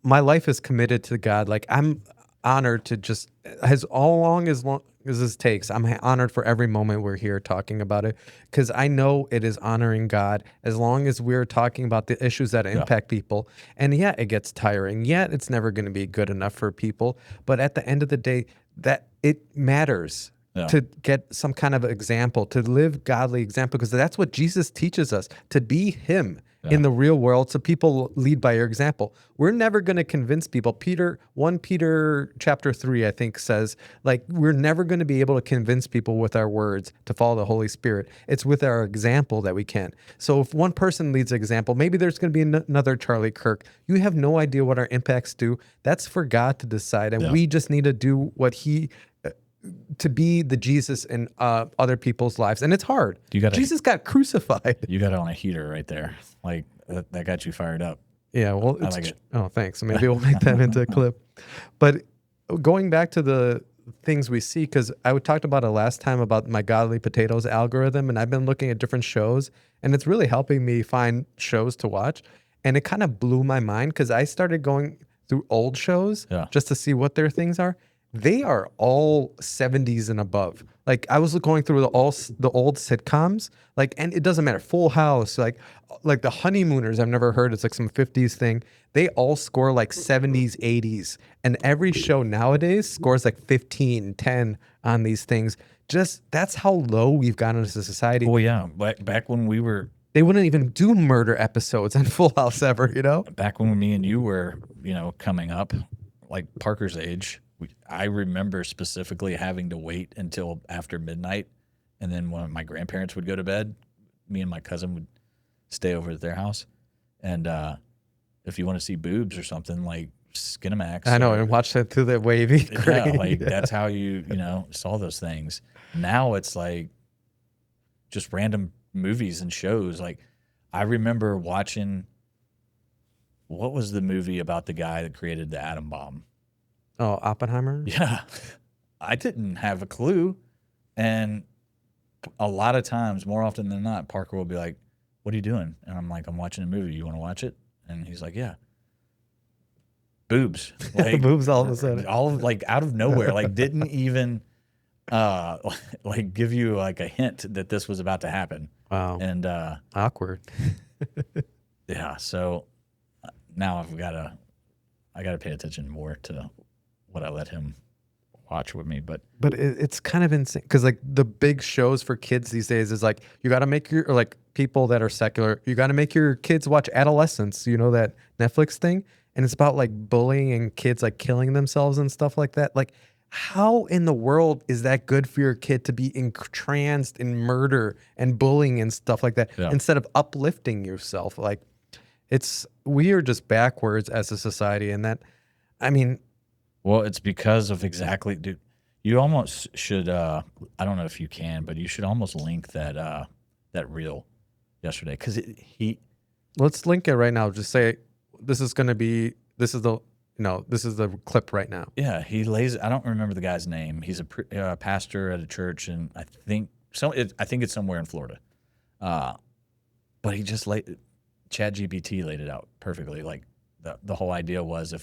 my life is committed to God. Like I'm honored to just as long as this takes. I'm honored for every moment we're here talking about it because I know it is honoring God as long as we're talking about the issues that Yeah. impact people. And yeah, it gets tiring. Yeah, it's never going to be good enough for people. But at the end of the day, that it matters Yeah. to get some kind of example, to live godly example, because that's what Jesus teaches us, to be him in the real world, so people lead by your example. We're never going to convince people. 1 Peter chapter 3, I think, says, like, we're never going to be able to convince people with our words to follow the Holy Spirit. It's with our example that we can. So if one person leads example, maybe there's going to be another Charlie Kirk. You have no idea what our impacts do. That's for God to decide. And we just need to do what he to be the Jesus in other people's lives. And it's hard. Jesus got crucified. You got it on a heater right there. Like that got you fired up. Yeah, well, I like it. Oh, thanks. Maybe we'll make that into a clip. But going back to the things we see, because I talked about it last time about my Godly Potatoes algorithm, and I've been looking at different shows, and it's really helping me find shows to watch. And it kind of blew my mind because I started going through old shows just to see what their things are. They are all 70s and above. Like I was going through the old sitcoms, like, and it doesn't matter. Full House, like the Honeymooners. I've never heard. It's like some 50s thing. They all score like 70s, 80s, and every show nowadays scores like 15, 10 on these things. Just that's how low we've gotten as a society. Well, yeah, back when we were. They wouldn't even do murder episodes on Full House ever, you know? Back when me and you were, coming up, like Parker's age. I remember specifically having to wait until after midnight, and then when my grandparents would go to bed, me and my cousin would stay over at their house. And if you want to see boobs or something, like Skinamax. I know, and watch that through the wavy screen. Yeah, that's how you saw those things. Now it's like just random movies and shows. Like I remember watching, what was the movie about the guy that created the atom bomb? Oh, Oppenheimer? Yeah. I didn't have a clue. And a lot of times, more often than not, Parker will be like, "What are you doing?" And I'm like, "I'm watching a movie. You want to watch it?" And he's like, "Yeah." Boobs. Like, boobs all of a sudden. All of, like out of nowhere. Like didn't even like give you like a hint that this was about to happen. Wow. And awkward. Yeah. So now I gotta pay attention more to what I let him watch with me, but it's kind of insane because like the big shows for kids these days is like you got to make your, or like people that are secular, you got to make your kids watch Adolescence, that Netflix thing, and it's about like bullying and kids like killing themselves and stuff like that. Like how in the world is that good for your kid to be entranced in murder and bullying and stuff like that instead of uplifting yourself? Like we are just backwards as a society, and that, I mean. Well, it's because of exactly, dude. You almost should. I don't know if you can, but you should almost link that reel yesterday because Let's link it right now. Just say this is the clip right now. Yeah, he lays. I don't remember the guy's name. He's a pastor at a church, and I think it's somewhere in Florida. But he just ChatGPT laid it out perfectly. Like the whole idea was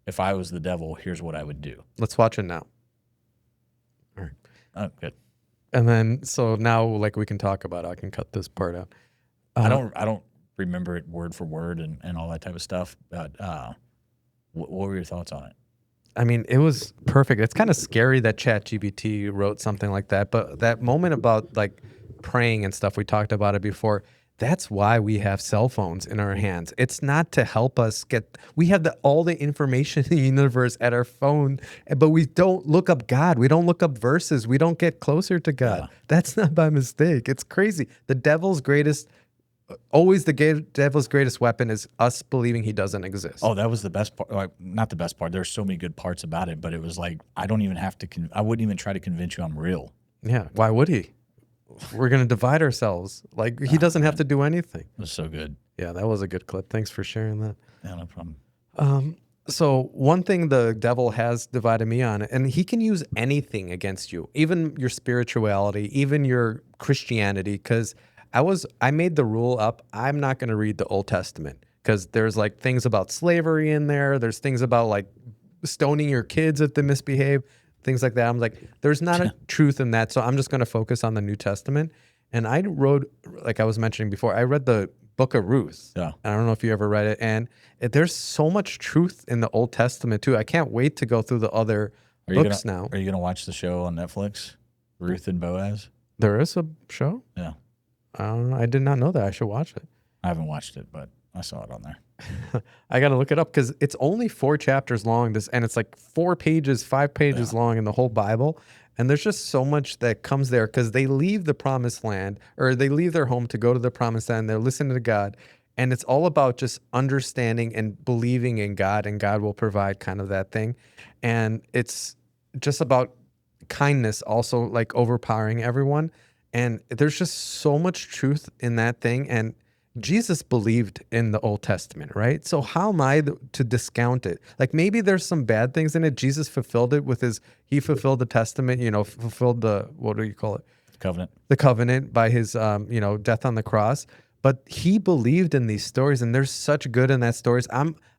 if I was the devil, here's what I would do. Let's watch it now. All right. Oh, good. And then, so now, like, we can talk about it. I can cut this part out. I don't remember it word for word and all that type of stuff. But what were your thoughts on it? I mean, it was perfect. It's kind of scary that ChatGPT wrote something like that. But that moment about like praying and stuff, we talked about it before. That's why we have cell phones in our hands. It's not to help us we have all the information in the universe at our phone, but we don't look up God. We don't look up verses. We don't get closer to God. Yeah. That's not by mistake. It's crazy. The devil's greatest weapon is us believing he doesn't exist. Oh, that was the best part. Like, not the best part. There's so many good parts about it, but it was like, I don't even have to, I wouldn't even try to convince you I'm real. Yeah. Why would he? We're going to divide ourselves. Like, he doesn't have to do anything. It was so good. Yeah, that was a good clip. Thanks for sharing that. Yeah, no problem. So one thing the devil has divided me on, and he can use anything against you, even your spirituality, even your Christianity, because I made the rule up, I'm not going to read the Old Testament because there's like things about slavery in there. There's things about like stoning your kids if they misbehave, things like that. I'm like, there's not a truth in that. So I'm just going to focus on the New Testament. And I wrote, like I was mentioning before, I read the book of Ruth. Yeah. I don't know if you ever read it. And there's so much truth in the Old Testament too. I can't wait to go through the other books now. Are you gonna watch the show on Netflix, Ruth and Boaz? There is a show? Yeah. I did not know that. I should watch it. I haven't watched it, but I saw it on there. I got to look it up because it's only 4 chapters long. And it's like 5 pages long in the whole Bible. And there's just so much that comes there because they leave the promised land, or they leave their home to go to the promised land. They're listening to God. And it's all about just understanding and believing in God, and God will provide kind of that thing. And it's just about kindness also, like overpowering everyone. And there's just so much truth in that thing. And Jesus believed in the Old Testament, right? So how am I to discount it? Like maybe there's some bad things in it. Jesus fulfilled it with he fulfilled the testament, fulfilled what do you call it? Covenant. The covenant by his, death on the cross. But he believed in these stories, and there's such good in that stories.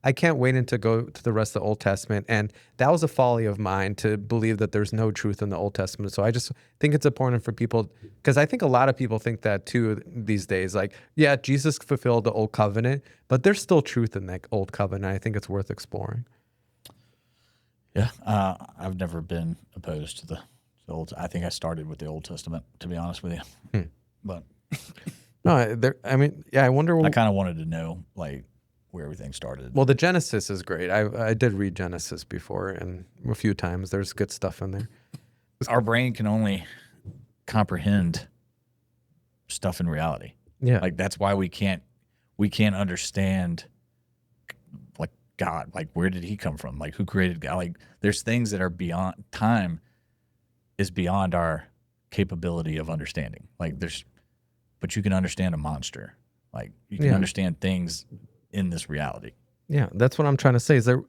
I can't wait to go to the rest of the Old Testament. And that was a folly of mine to believe that there's no truth in the Old Testament. So I just think it's important for people, because I think a lot of people think that too these days. Like, yeah, Jesus fulfilled the Old Covenant, but there's still truth in that Old Covenant. I think it's worth exploring. Yeah, I've never been opposed to the Old. I think I started with the Old Testament, to be honest with you. But no, I wonder. I kind of wanted to know like where everything started. Well, the Genesis is great. I did read Genesis before, and a few times. There's good stuff in there. Our brain can only comprehend stuff in reality. Yeah, like that's why we can't understand like God. Like where did he come from? Like who created God? Like there's things that are beyond time, is beyond our capability of understanding. Like but you can understand a monster. Like you can understand things in this reality. Yeah, that's what I'm trying to say. Is that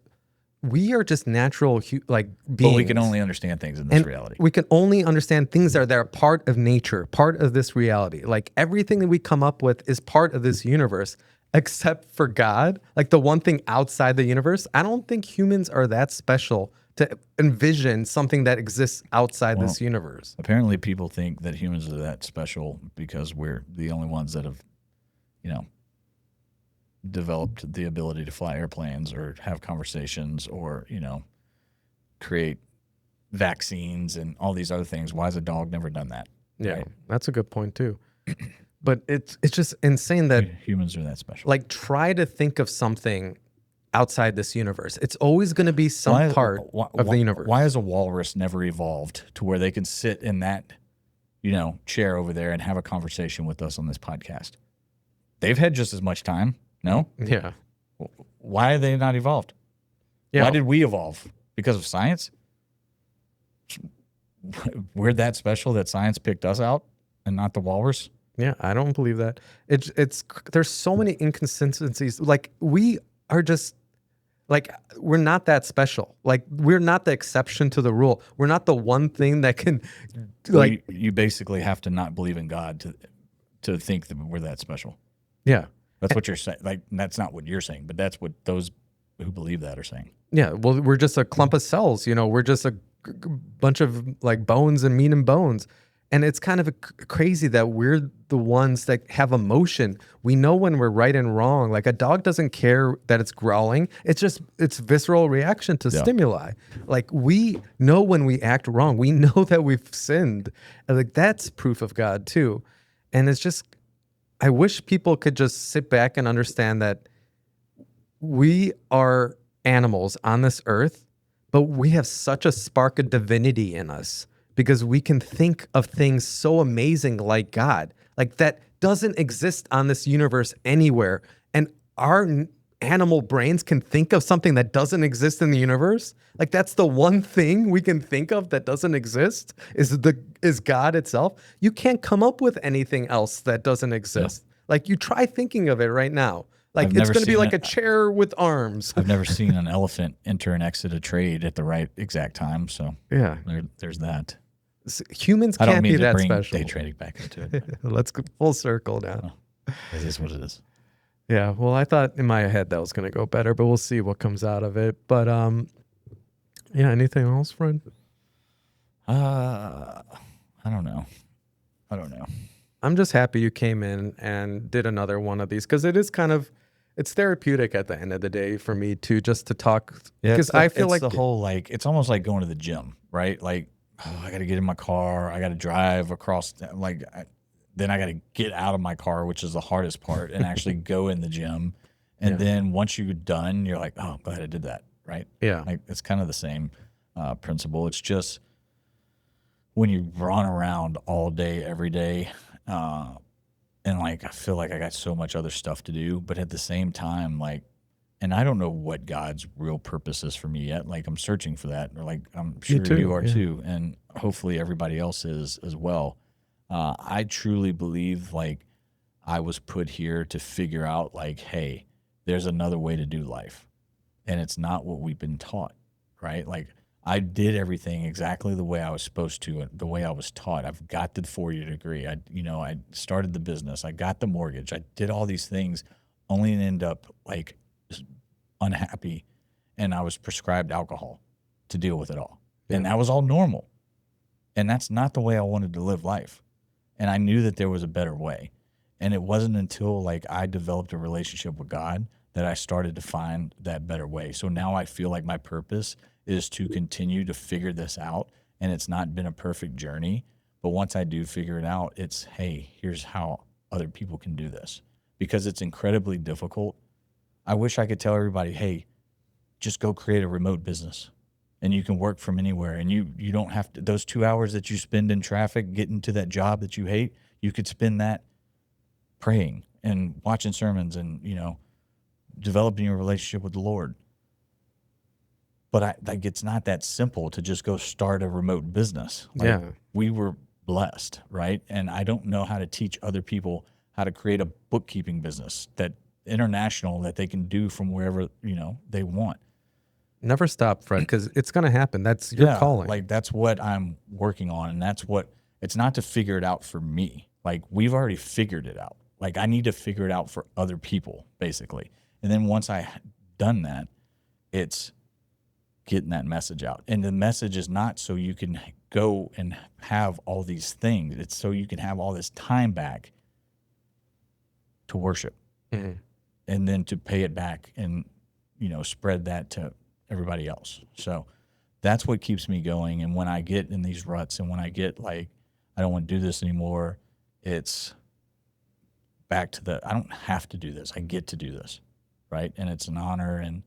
we are just natural beings. But we can only understand things in this reality. We can only understand things that are part of nature, part of this reality. Like everything that we come up with is part of this universe, except for God. Like the one thing outside the universe. I don't think humans are that special to envision something that exists outside this universe. Apparently people think that humans are that special because we're the only ones that have, developed the ability to fly airplanes or have conversations or, create vaccines and all these other things. Why has a dog never done that? Yeah, right? That's a good point too. But it's just insane that humans are that special. Like try to think of something outside this universe. It's always going to be some part of the universe. Why has a walrus never evolved to where they can sit in that, chair over there and have a conversation with us on this podcast? They've had just as much time. No? Yeah. Why are they not evolved? Yeah. Why did we evolve? Because of science? We're that special that science picked us out and not the walrus? Yeah, I don't believe that. It's there's so many inconsistencies. Like we are just like we're not that special. Like we're not the exception to the rule. We're not the one thing that can you basically have to not believe in God to think that we're that special. Yeah. That's what you're saying. Like that's not what you're saying, but that's what those who believe that are saying. Yeah, well, we're just a clump of cells. We're just a bunch of like bones and meat and bones, and it's kind of crazy that we're the ones that have emotion. We know when we're right and wrong. Like a dog doesn't care that it's growling. It's just its visceral reaction to stimuli. Like we know when we act wrong. We know that we've sinned. And like that's proof of God too. And it's just, I wish people could just sit back and understand that we are animals on this earth, but we have such a spark of divinity in us because we can think of things so amazing like God, like that doesn't exist on this universe anywhere. And our animal brains can think of something that doesn't exist in the universe. Like that's the one thing we can think of that doesn't exist is God itself. You can't come up with anything else that doesn't exist. Yeah. Like you try thinking of it right now. Like it's going to be like a chair with arms. I've never seen an elephant enter and exit a trade at the right exact time. So yeah, there's that. Humans can't be that special. Day trading back into it. Let's go full circle now. It is what it is. Yeah. Well, I thought in my head that was going to go better, but we'll see what comes out of it. But Yeah. Anything else, Fred? Uh, I don't know. I don't know. I'm just happy you came in and did another one of these because it is kind of it's therapeutic at the end of the day for me too, just to talk Yeah, because I feel it's the like whole like it's almost like going to the gym, right? Like, oh, I got to get in my car, I got to drive across, then I got to get out of my car, which is the hardest part, and actually go in the gym. And yeah, then once you're done, you're like, oh, I'm glad I did that, right? yeah, Like it's kind of the same principle. It's just when you run around all day, every day, uh, and like I feel like I got so much other stuff to do, but at the same time, like, and I don't know what God's real purpose is for me yet. Like I'm searching for that, or like I'm me sure you too. are Yeah, too, and hopefully everybody else is as well. I truly believe like I was put here to figure out like, hey, there's another way to do life, and it's not what we've been taught, right? Like I did everything exactly the way I was supposed to, and the way I was taught. I've got the 4-year degree. I started the business. I got the mortgage. I did all these things, only to end up like unhappy, and I was prescribed alcohol to deal with it all. yeah, And that was all normal. And that's not the way I wanted to live life. And I knew that there was a better way. And it wasn't until like I developed a relationship with God that I started to find that better way. So now I feel like my purpose is to continue to figure this out. And it's not been a perfect journey. But once I do figure it out, it's, hey, here's how other people can do this. Because it's incredibly difficult. I wish I could tell everybody, hey, just go create a remote business and you can work from anywhere, and you don't have to, those 2 hours that you spend in traffic getting to that job that you hate, you could spend that praying and watching sermons and developing your relationship with the Lord. But like it's not that simple to just go start a remote business. Like yeah. we were blessed, right? And I don't know how to teach other people how to create a bookkeeping business that international that they can do from wherever they want. Never stop, Fred, because it's gonna happen. That's your Yeah, calling. like that's what I'm working on, and that's what it's not to figure it out for me. Like we've already figured it out. Like I need to figure it out for other people, basically. And then once I done that, it's getting that message out. And the message is not so you can go and have all these things. It's so you can have all this time back to worship Mhm. and then to pay it back and spread that to everybody else. So that's what keeps me going. And when I get in these ruts and when I get like I don't want to do this anymore, it's back to I don't have to do this. I get to do this, right? And it's an honor. And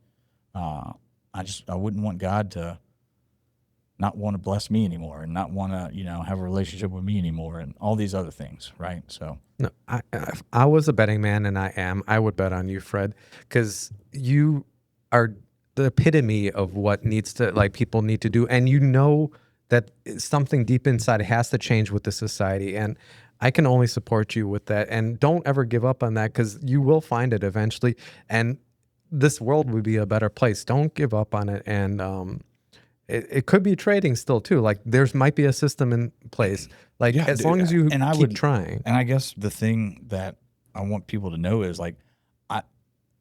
I wouldn't want God to not want to bless me anymore and not want to have a relationship with me anymore and all these other things, right? So No, if I was a betting man, and I am. I would bet on you, Fred, because you are the epitome of what needs to like people need to do, and you know that something deep inside has to change with the society, and I can only support you with that. And don't ever give up on that because you will find it eventually, and this world would be a better place. Don't give up on it, and it could be trading still too. Like there's might be a system in place. Like yeah, as dude, long as you and I keep would, trying. and I guess the thing that I want people to know is like I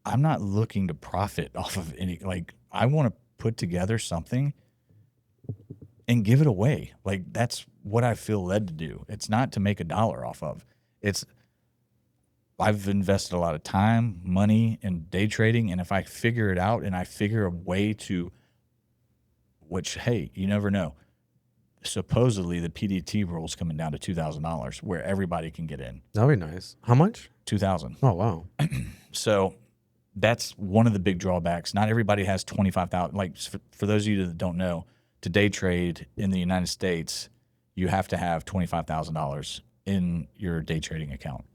I'm not looking to profit off of any, like I want to put together something and give it away. Like that's what I feel led to do. It's not to make a dollar off of. It's I've invested a lot of time, money in day trading, and if I figure it out and I figure a way to, which hey, you never know. Supposedly the PDT rule is coming down to $2,000 where everybody can get in. That'd be nice. How much? 2,000. Oh wow. So that's one of the big drawbacks. Not everybody has 25,000. Like for those of you that don't know, to day trade in the United States, you have to have $25,000 in your day trading account.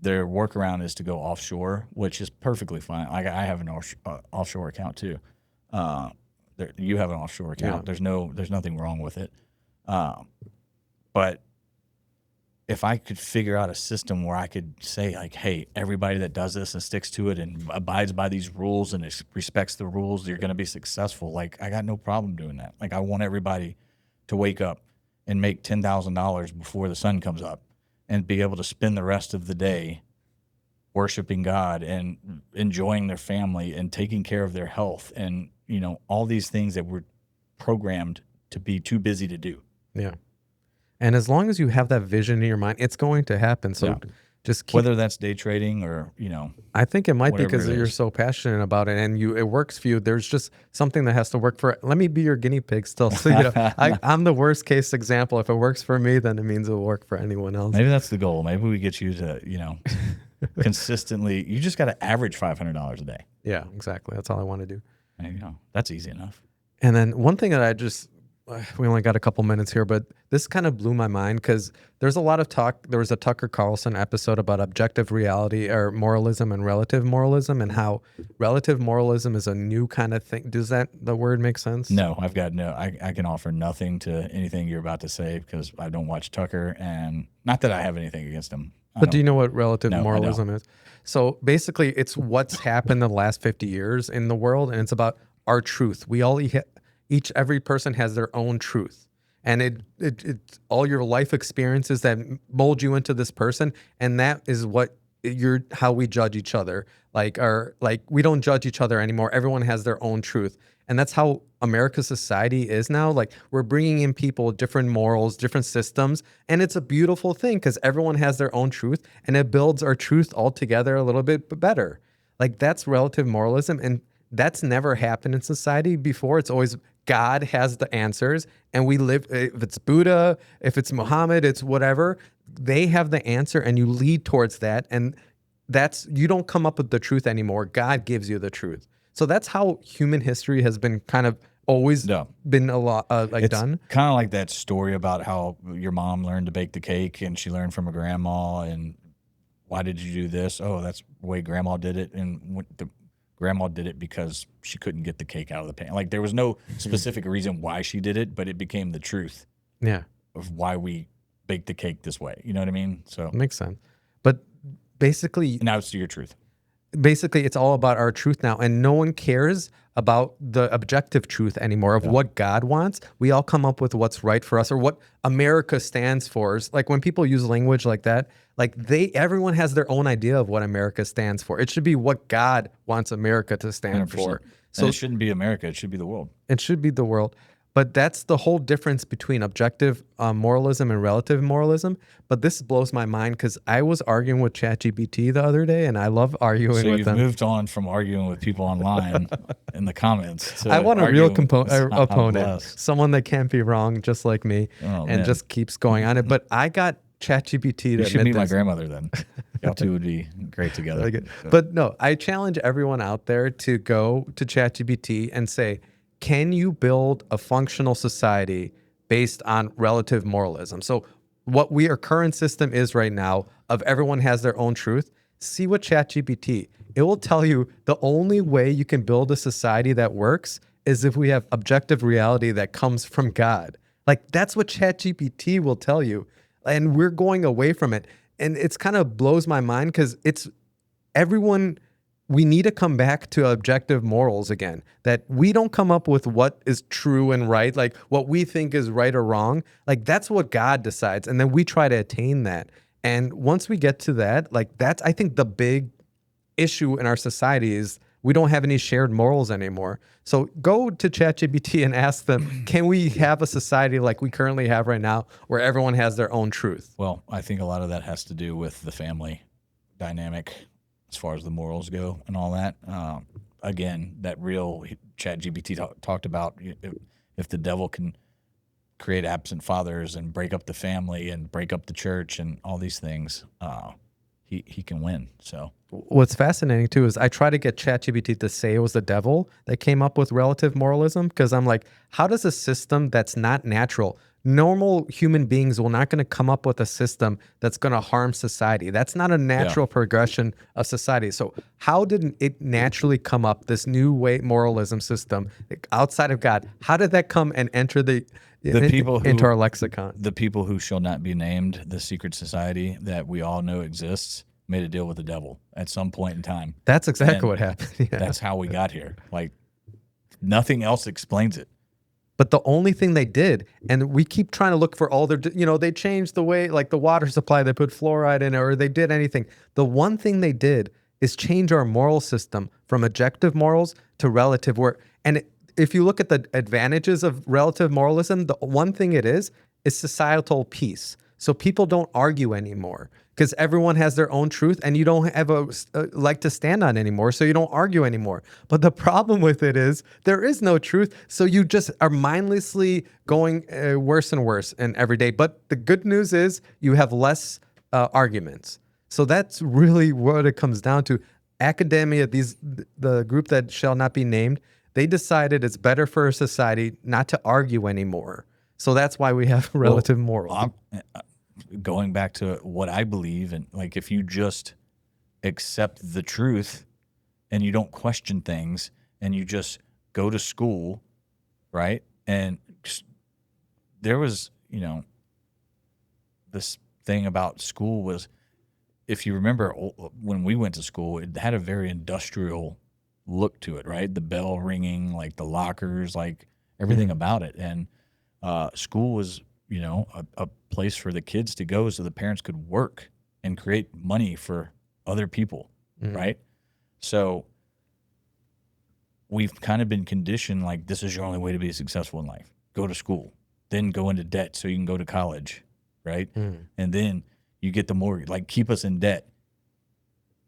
Their workaround is to go offshore, which is perfectly fine. I have an offshore account too. You have an offshore Yeah. account. There's nothing wrong with it. But if I could figure out a system where I could say like, hey, everybody that does this and sticks to it and abides by these rules and respects the rules, you're going to be successful. Like I got no problem doing that. Like I want everybody to wake up and make $10,000 before the sun comes up and be able to spend the rest of the day worshiping God and enjoying their family and taking care of their health and all these things that we're programmed to be too busy to do. Yeah. And as long as you have that vision in your mind, it's going to happen. So Yeah. just keep. Whether that's day trading or, I think it might be whatever because it you're is. so passionate about it and it works for you. There's just something that has to work for. Let me be your guinea pig still. So, I'm the worst case example. If it works for me, then it means it'll work for anyone else. Maybe that's the goal. Maybe we get you to, consistently, you just got to average $500 a day. Yeah, exactly. That's all I want to do. There you go. That's easy enough. And then one thing that we only got a couple minutes here, but this kind of blew my mind because there's a lot of talk. There was a Tucker Carlson episode about objective reality or moralism and relative moralism and how relative moralism is a new kind of thing. Does the word make sense? No, I can offer nothing to anything you're about to say because I don't watch Tucker, and not that I have anything against him. But do you know what relative No, I moralism is? So basically, it's what's happened in the last 50 years in the world, and it's about our truth. We all every person has their own truth, and it's all your life experiences that mold you into this person, and that is how we judge each other. Like we don't judge each other anymore. Everyone has their own truth, and that's how America's society is now. Like we're bringing in people with different morals, different systems, and it's a beautiful thing because everyone has their own truth, and it builds our truth all together a little bit better. Like that's relative moralism, and that's never happened in society before. It's always God has the answers, and we live. If it's Buddha, if it's Muhammad, it's whatever. They have the answer, and you lead towards that, and you don't come up with the truth anymore. God gives you the truth. So that's how human history has been kind of always been a lot it's done. Kind of like that story about how your mom learned to bake the cake, and she learned from her grandma. And why did you do this? Oh, that's the way grandma did it, and grandma did it because she couldn't get the cake out of the pan. Like there was no specific reason why she did it, but it became the truth. Yeah. Of why we bake the cake this way. You know what I mean? So makes sense. But basically, now it's your truth. Basically, it's all about our truth now, and no one cares about the objective truth anymore of what God wants. We all come up with what's right for us or what America stands for. Like when people use language like that, like everyone has their own idea of what America stands for. It should be what God wants America to stand 100%. for. So it shouldn't be America. It should be the world. It should be the world. But that's the whole difference between objective moralism and relative moralism. But this blows my mind because I was arguing with ChatGPT the other day, and I love arguing with them. So you've moved on from arguing with people online in the comments. I want a real opponent, someone that can't be wrong, just like me, and just keeps going on it. But I got ChatGPT to You should meet my grandmother then. Y'all two would be great together. But no, I challenge everyone out there to go to ChatGPT and say, can you build a functional society based on relative moralism? So what our current system is right now of everyone has their own truth, see what ChatGPT, it will tell you the only way you can build a society that works is if we have objective reality that comes from God. Like that's what ChatGPT will tell you. And we're going away from it. And it's kind of blows my mind because we need to come back to objective morals again, that we don't come up with what is true and right, like what we think is right or wrong. Like that's what God decides. And then we try to attain that. And once we get to that, like that's, I think the big issue in our society is we don't have any shared morals anymore. So go to ChatGPT and ask them, can we have a society like we currently have right now where everyone has their own truth? Well, I think a lot of that has to do with the family dynamic as far as the morals go and all that. Again, that real ChatGPT talked about if the devil can create absent fathers and break up the family and break up the church and all these things, he can win. So what's fascinating too is I try to get ChatGPT to say it was the devil that came up with relative moralism, because I'm like, how does a system that's not natural, normal human beings will not going to come up with a system that's going to harm society. That's not a natural progression of society. So how did it naturally come up, this new way moralism system outside of God? How did that come and enter into our lexicon? The people who shall not be named, the secret society that we all know exists, made a deal with the devil at some point in time. That's exactly what happened. Yeah. That's how we got here. Like nothing else explains it. But the only thing they did, and we keep trying to look for all their, they changed the way, like the water supply, they put fluoride in it, or they did anything. The one thing they did is change our moral system from objective morals to relative, and if you look at the advantages of relative moralism, the one thing it is societal peace. So people don't argue anymore because everyone has their own truth and you don't have a leg to stand on anymore. So you don't argue anymore. But the problem with it is there is no truth. So you just are mindlessly going worse and worse in every day. But the good news is you have less arguments. So that's really what it comes down to. Academia, the group that shall not be named, they decided it's better for a society not to argue anymore. So that's why we have relative morals. Going back to what I believe, and like if you just accept the truth and you don't question things and you just go to school, right? And there was, this thing about school was, if you remember when we went to school, it had a very industrial look to it, right? The bell ringing, like the lockers, like everything about it. And school was, a place for the kids to go so the parents could work and create money for other people, right? So we've kind of been conditioned like this is your only way to be successful in life. Go to school, then go into debt so you can go to college, right? And then you get the mortgage, like keep us in debt.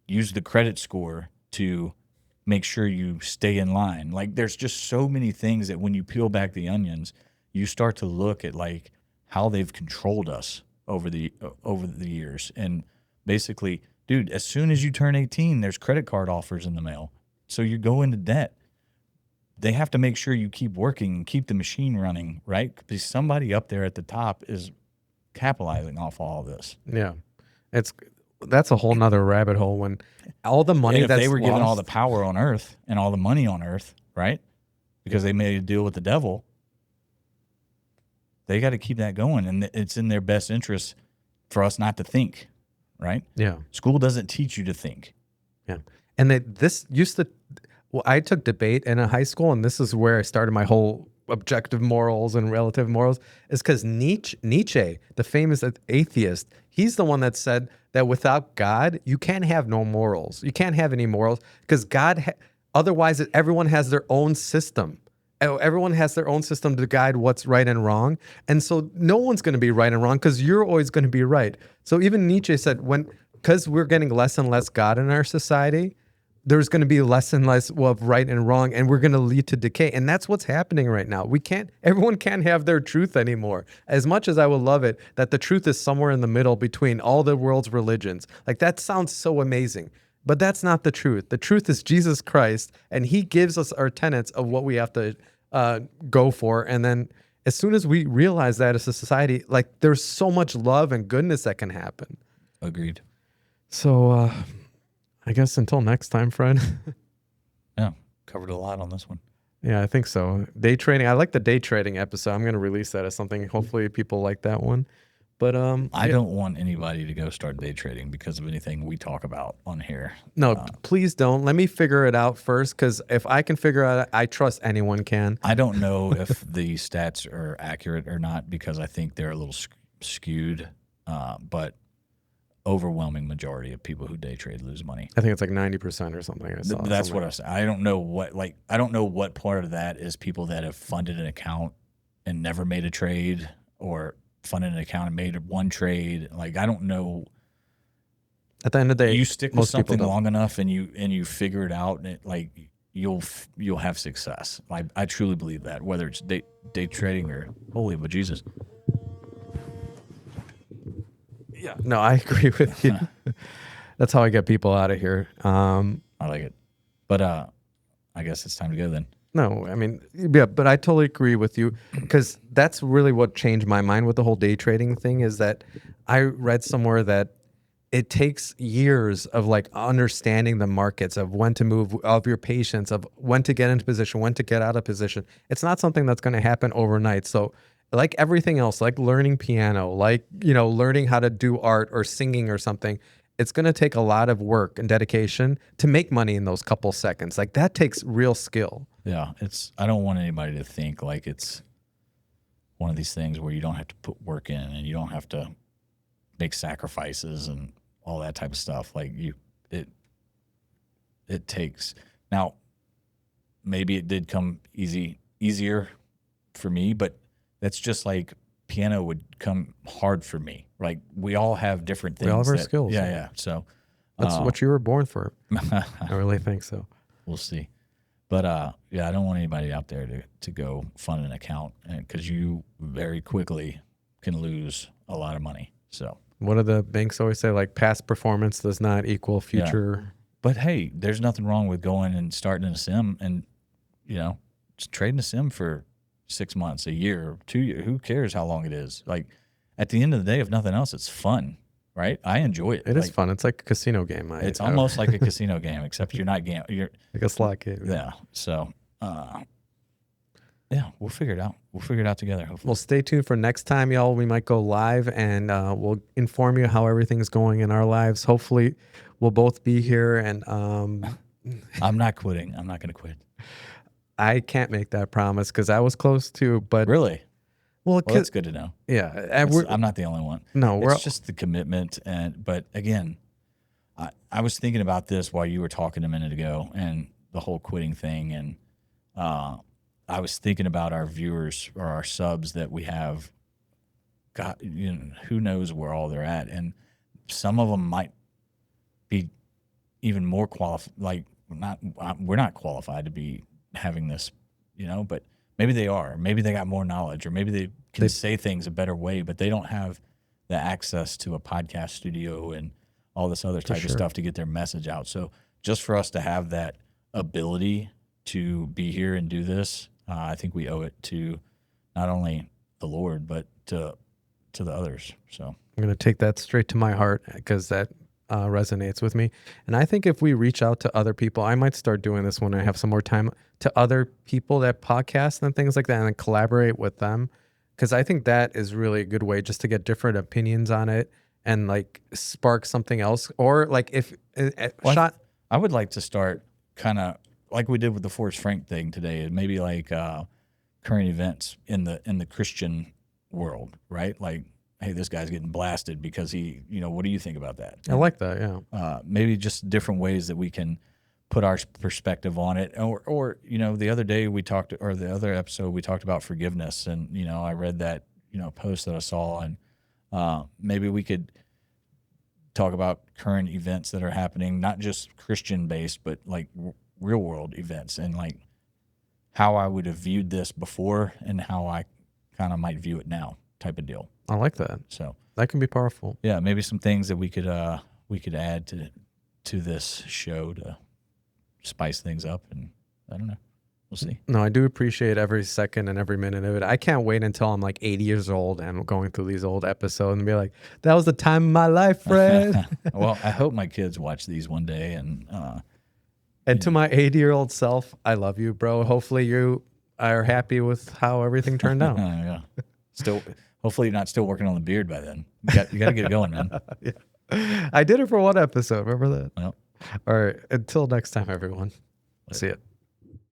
Use the credit score to make sure you stay in line. Like there's just so many things that when you peel back the onions, you start to look at like how they've controlled us over the years. And basically, dude, as soon as you turn 18, there's credit card offers in the mail. So you go into debt. They have to make sure you keep working and keep the machine running, right? Because somebody up there at the top is capitalizing off all of this. Yeah. That's a whole nother rabbit hole when all the money and if that's they were given all the lost- power on earth and all the money on earth, right? Because they made a deal with the devil, they got to keep that going. And it's in their best interest for us not to think, right? Yeah. School doesn't teach you to think. Yeah. And this used to, well, I took debate in a high school, and this is where I started my whole objective morals and relative morals, is because Nietzsche, the famous atheist, he's the one that said that without God, you can't have no morals. You can't have any morals because otherwise everyone has their own system. Everyone has their own system to guide what's right and wrong. And so no one's going to be right and wrong because you're always going to be right. So even Nietzsche said because we're getting less and less God in our society, there's going to be less and less of right and wrong, and we're going to lead to decay. And that's what's happening right now. Everyone can't have their truth anymore. As much as I would love it, that the truth is somewhere in the middle between all the world's religions. Like that sounds so amazing, but that's not the truth. The truth is Jesus Christ, and he gives us our tenets of what we have to go for. And then as soon as we realize that as a society, like there's so much love and goodness that can happen. Agreed. So, I guess until next time, Fred. Yeah, covered a lot on this one. Yeah, I think so. Day trading. I like the day trading episode. I'm going to release that as something. Hopefully people like that one. But I don't want anybody to go start day trading because of anything we talk about on here. No, please don't. Let me figure it out first, because if I can figure it out, I trust anyone can. I don't know if the stats are accurate or not because I think they're a little skewed, but overwhelming majority of people who day trade lose money. I think it's like 90% or something. That's what I said. I don't know what part of that is people that have funded an account and never made a trade, or funded an account and made one trade. Like I don't know. At the end of the day, you stick with something long enough and you figure it out, and you'll have success. I truly believe that, whether it's day trading or holy but Jesus. Yeah, no, I agree with you. That's how I get people out of here. I like it, but I guess it's time to go then. No, I mean, yeah, but I totally agree with you, because that's really what changed my mind with the whole day trading thing. Is that I read somewhere that it takes years of like understanding the markets, of when to move, of your patience, of when to get into position, when to get out of position. It's not something that's going to happen overnight. So like everything else, like learning piano, like, learning how to do art or singing or something, it's going to take a lot of work and dedication to make money in those couple seconds. Like that takes real skill. Yeah, I don't want anybody to think like it's one of these things where you don't have to put work in and you don't have to make sacrifices and all that type of stuff. Like it takes. Now, maybe it did come easier for me, but that's just like piano would come hard for me. Like we all have different things. We all have our that, skills. Yeah. So That's what you were born for. I really think so. we'll see. But yeah, I don't want anybody out there to go fund an account because you very quickly can lose a lot of money. So What do the banks always say? Like past performance does not equal future. but hey, there's nothing wrong with going and starting a sim and, just trading a sim for 6 months, a year, 2 years. Who cares how long it is? Like at the end of the day, if nothing else, it's fun, right? I enjoy it. It is fun. It's like a casino game. It's almost like a casino game, except you're not you're like a slot game. Yeah. So, yeah, we'll figure it out. We'll figure it out together. Hopefully. Well, stay tuned for next time, y'all. We might go live and we'll inform you how everything's going in our lives. Hopefully, we'll both be here. And I'm not quitting. I'm not going to quit. I can't make that promise because I was close to. But really, well, that's good to know. Yeah, I'm not the only one. No, it's just the commitment. But again, I was thinking about this while you were talking a minute ago, and the whole quitting thing, and I was thinking about our viewers or our subs that we have. God, who knows where all they're at, and some of them might be even more qualified. Like, we're not qualified to be having this, but maybe they are. Maybe they got more knowledge, or maybe they can say things a better way, but they don't have the access to a podcast studio and all this other type of stuff to get their message out. So just for us to have that ability to be here and do this, I think we owe it to not only the Lord, but to the others. So I'm going to take that straight to my heart because that resonates with me. And I think if we reach out to other people, I might start doing this when I have some more time, to other people that podcast and things like that, and then collaborate with them. Because I think that is really a good way just to get different opinions on it and like spark something else. Or like if I would like to start kind of like we did with the Forrest Frank thing today, maybe like current events in the Christian world, right? Like, hey, this guy's getting blasted because he, what do you think about that? I like that, yeah. Maybe just different ways that we can put our perspective on it. Or the other day we talked, or the other episode we talked about forgiveness, and, I read that, post that I saw, and maybe we could talk about current events that are happening, not just Christian based, but like real world events, and like how I would have viewed this before and how I kind of might view it now, type of deal. I like that. So that can be powerful. Yeah, maybe some things that we could add to this show to spice things up, and I don't know. We'll see. No, I do appreciate every second and every minute of it. I can't wait until I'm like 80 years old and going through these old episodes and be like, that was the time of my life, Fred. Well, I hope my kids watch these one day. And to my 80-year-old self, I love you, bro. Hopefully you are happy with how everything turned out. Yeah. Hopefully you're not still working on the beard by then. You got to get it going, man. Yeah. I did it for one episode. Remember that? Well. All right. Until next time, everyone. See ya.